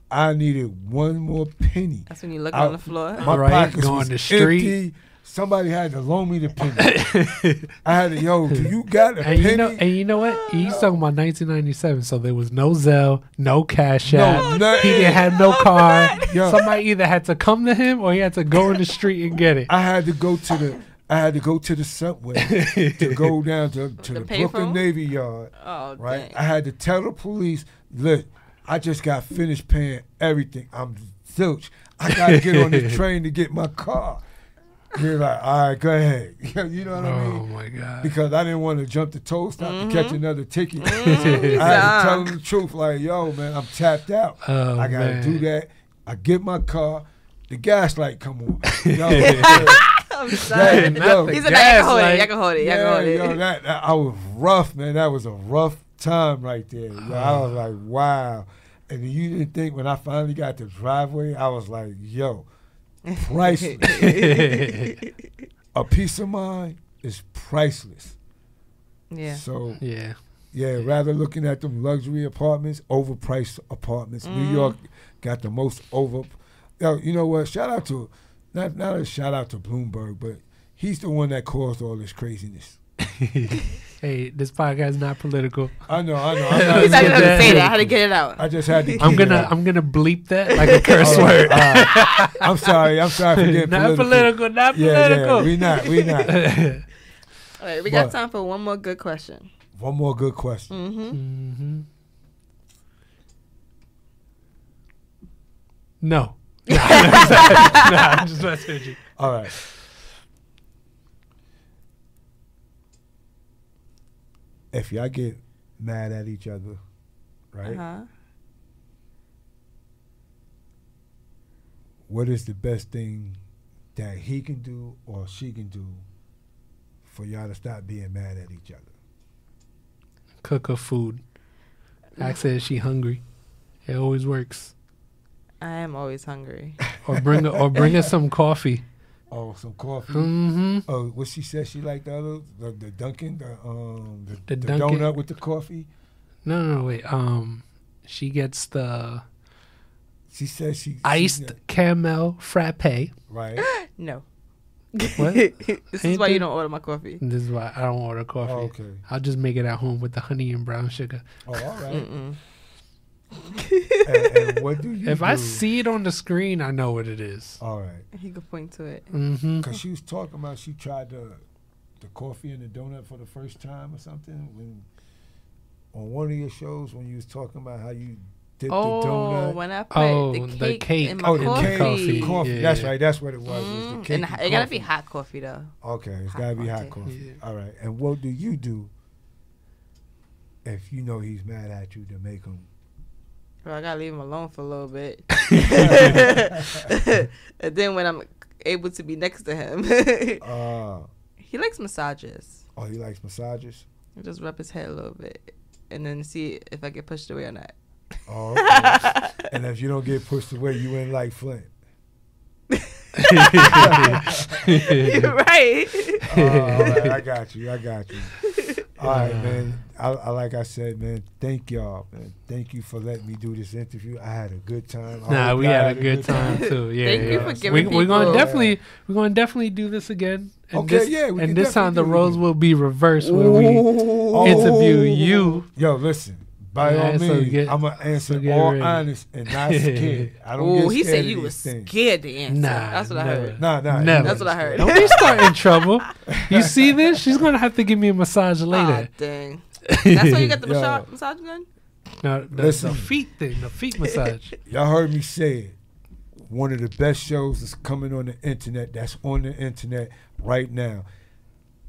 I needed one more penny. That's when you look I- on the floor. My Right, pockets going was the street. empty. Somebody had to loan me the penny. I had to, yo, do you got a And penny? you know what? He's talking about 1997, so there was no Zelle, no Cash App. No, nothing. He didn't have no car. Yo. Somebody either had to come to him or he had to go in the street and get it. I had to go to the subway to go down to the payphone? Brooklyn Navy Yard. Oh, Right? dang. I had to tell the police, look, I just got finished paying everything. I'm zilch. I got to get on the train to get my car. They're like, all right, go ahead. You know what I mean? Oh my God. Because I didn't want to jump the toll stop to catch another ticket. Mm-hmm. I had to tell them the truth, like, yo, man, I'm tapped out. Oh, I got to man. do that. I get my car. The gas light come on. Yo, I'm sorry. Not the He said, "Nah, y'all can hold it. gaslight. Y'all can hold it. Y'all can hold it." yo, that I was rough, man. That was a rough time right there. Yo, I was like, wow. And you didn't think when I finally got the driveway, I was like, yo, priceless. A peace of mind is priceless. Yeah. So, Yeah. yeah, rather looking at them luxury apartments, overpriced apartments. New York got the most over. Yo, you know what? Shout out to, not a shout out to Bloomberg, but he's the one that caused all this craziness. Hey, this podcast is not political. I know. I'm He's not not even- even gonna say that. I had to get it out. I just had to. I'm get it out. gonna bleep that like a curse All right, word. all right. I'm sorry for getting Not political. Not Yeah, political. we not. All right, we got But- time for one more good question. One more good question. Mm-hmm. No. Nah, I'm just messing with you. All right. if y'all get mad at each other, right? What is the best thing that he can do or she can do for y'all to stop being mad at each other? Cook her food. Ask her if she hungry. It always works. I am always hungry. Or bring her some coffee. Oh, some coffee. Mm-hmm. Oh, what she said she liked the other, the Dunkin', the Dunkin'. donut with the coffee. No, wait. She gets the She said she iced caramel frappe. Right. No. What? This is why you don't order my coffee. This is why I don't order coffee. Oh, okay. I'll just make it at home with the honey and brown sugar. Oh, all right. Mm-mm. And what do you If do? I see it on the screen, I know what it is. All right. He could point to it. Mm-hmm. Because she was talking about she tried the coffee and the donut for the first time or something when on one of your shows when you was talking about how you did the donut. When I put the cake in my the coffee. Yeah. That's right. That's what it was. It was the cake and it gotta be hot coffee though. Okay, it's gotta be hot coffee. Yeah. All right. And what do you do if you know he's mad at you to make him? Well, I gotta leave him alone for a little bit. And then when I'm able to be next to him, he likes massages. Oh, he likes massages? I just rub his head a little bit and then see if I get pushed away or not. Oh, okay. And if you don't get pushed away, you ain't like Flint. You're right. All right, I got you. All right, man. I like I said, man, thank y'all, man. Thank you for letting me do this interview. I had a good time. We had a good time too. Yeah, Thank you for giving we're gonna people. definitely do this again. And Okay, this, we and can this time the definitely do it roles again. will be reversed when we interview you. Yo, listen. By Yeah, all so means, get- I'm gonna answer so get all ready. honest and not scared. I don't Oh, get he scared said of you these was things. scared to answer. Nah, That's what I never. heard. Nah, Never. That's what I heard. Don't be starting trouble. You see this? She's gonna have to give me a massage later. Ah, dang. That's why you got the Yo. massage gun? No, Listen. the feet thing, the feet massage. Y'all heard me say it. One of the best shows that's coming on the internet, that's on the internet right now.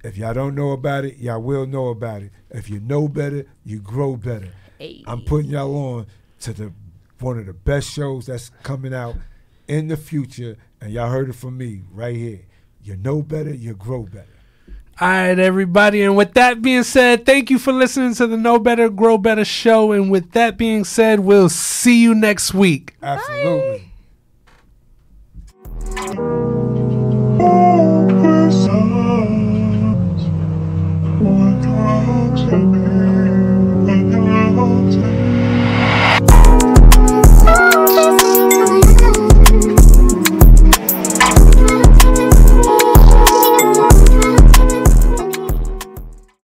If y'all don't know about it, y'all will know about it. If you know better, you grow better. Hey. I'm putting y'all on to one of the best shows that's coming out in the future, and y'all heard it from me right here. You know better, you grow better. All right, everybody. And with that being said, thank you for listening to the Know Better, Grow Better show. And with that being said, we'll see you next week. Absolutely.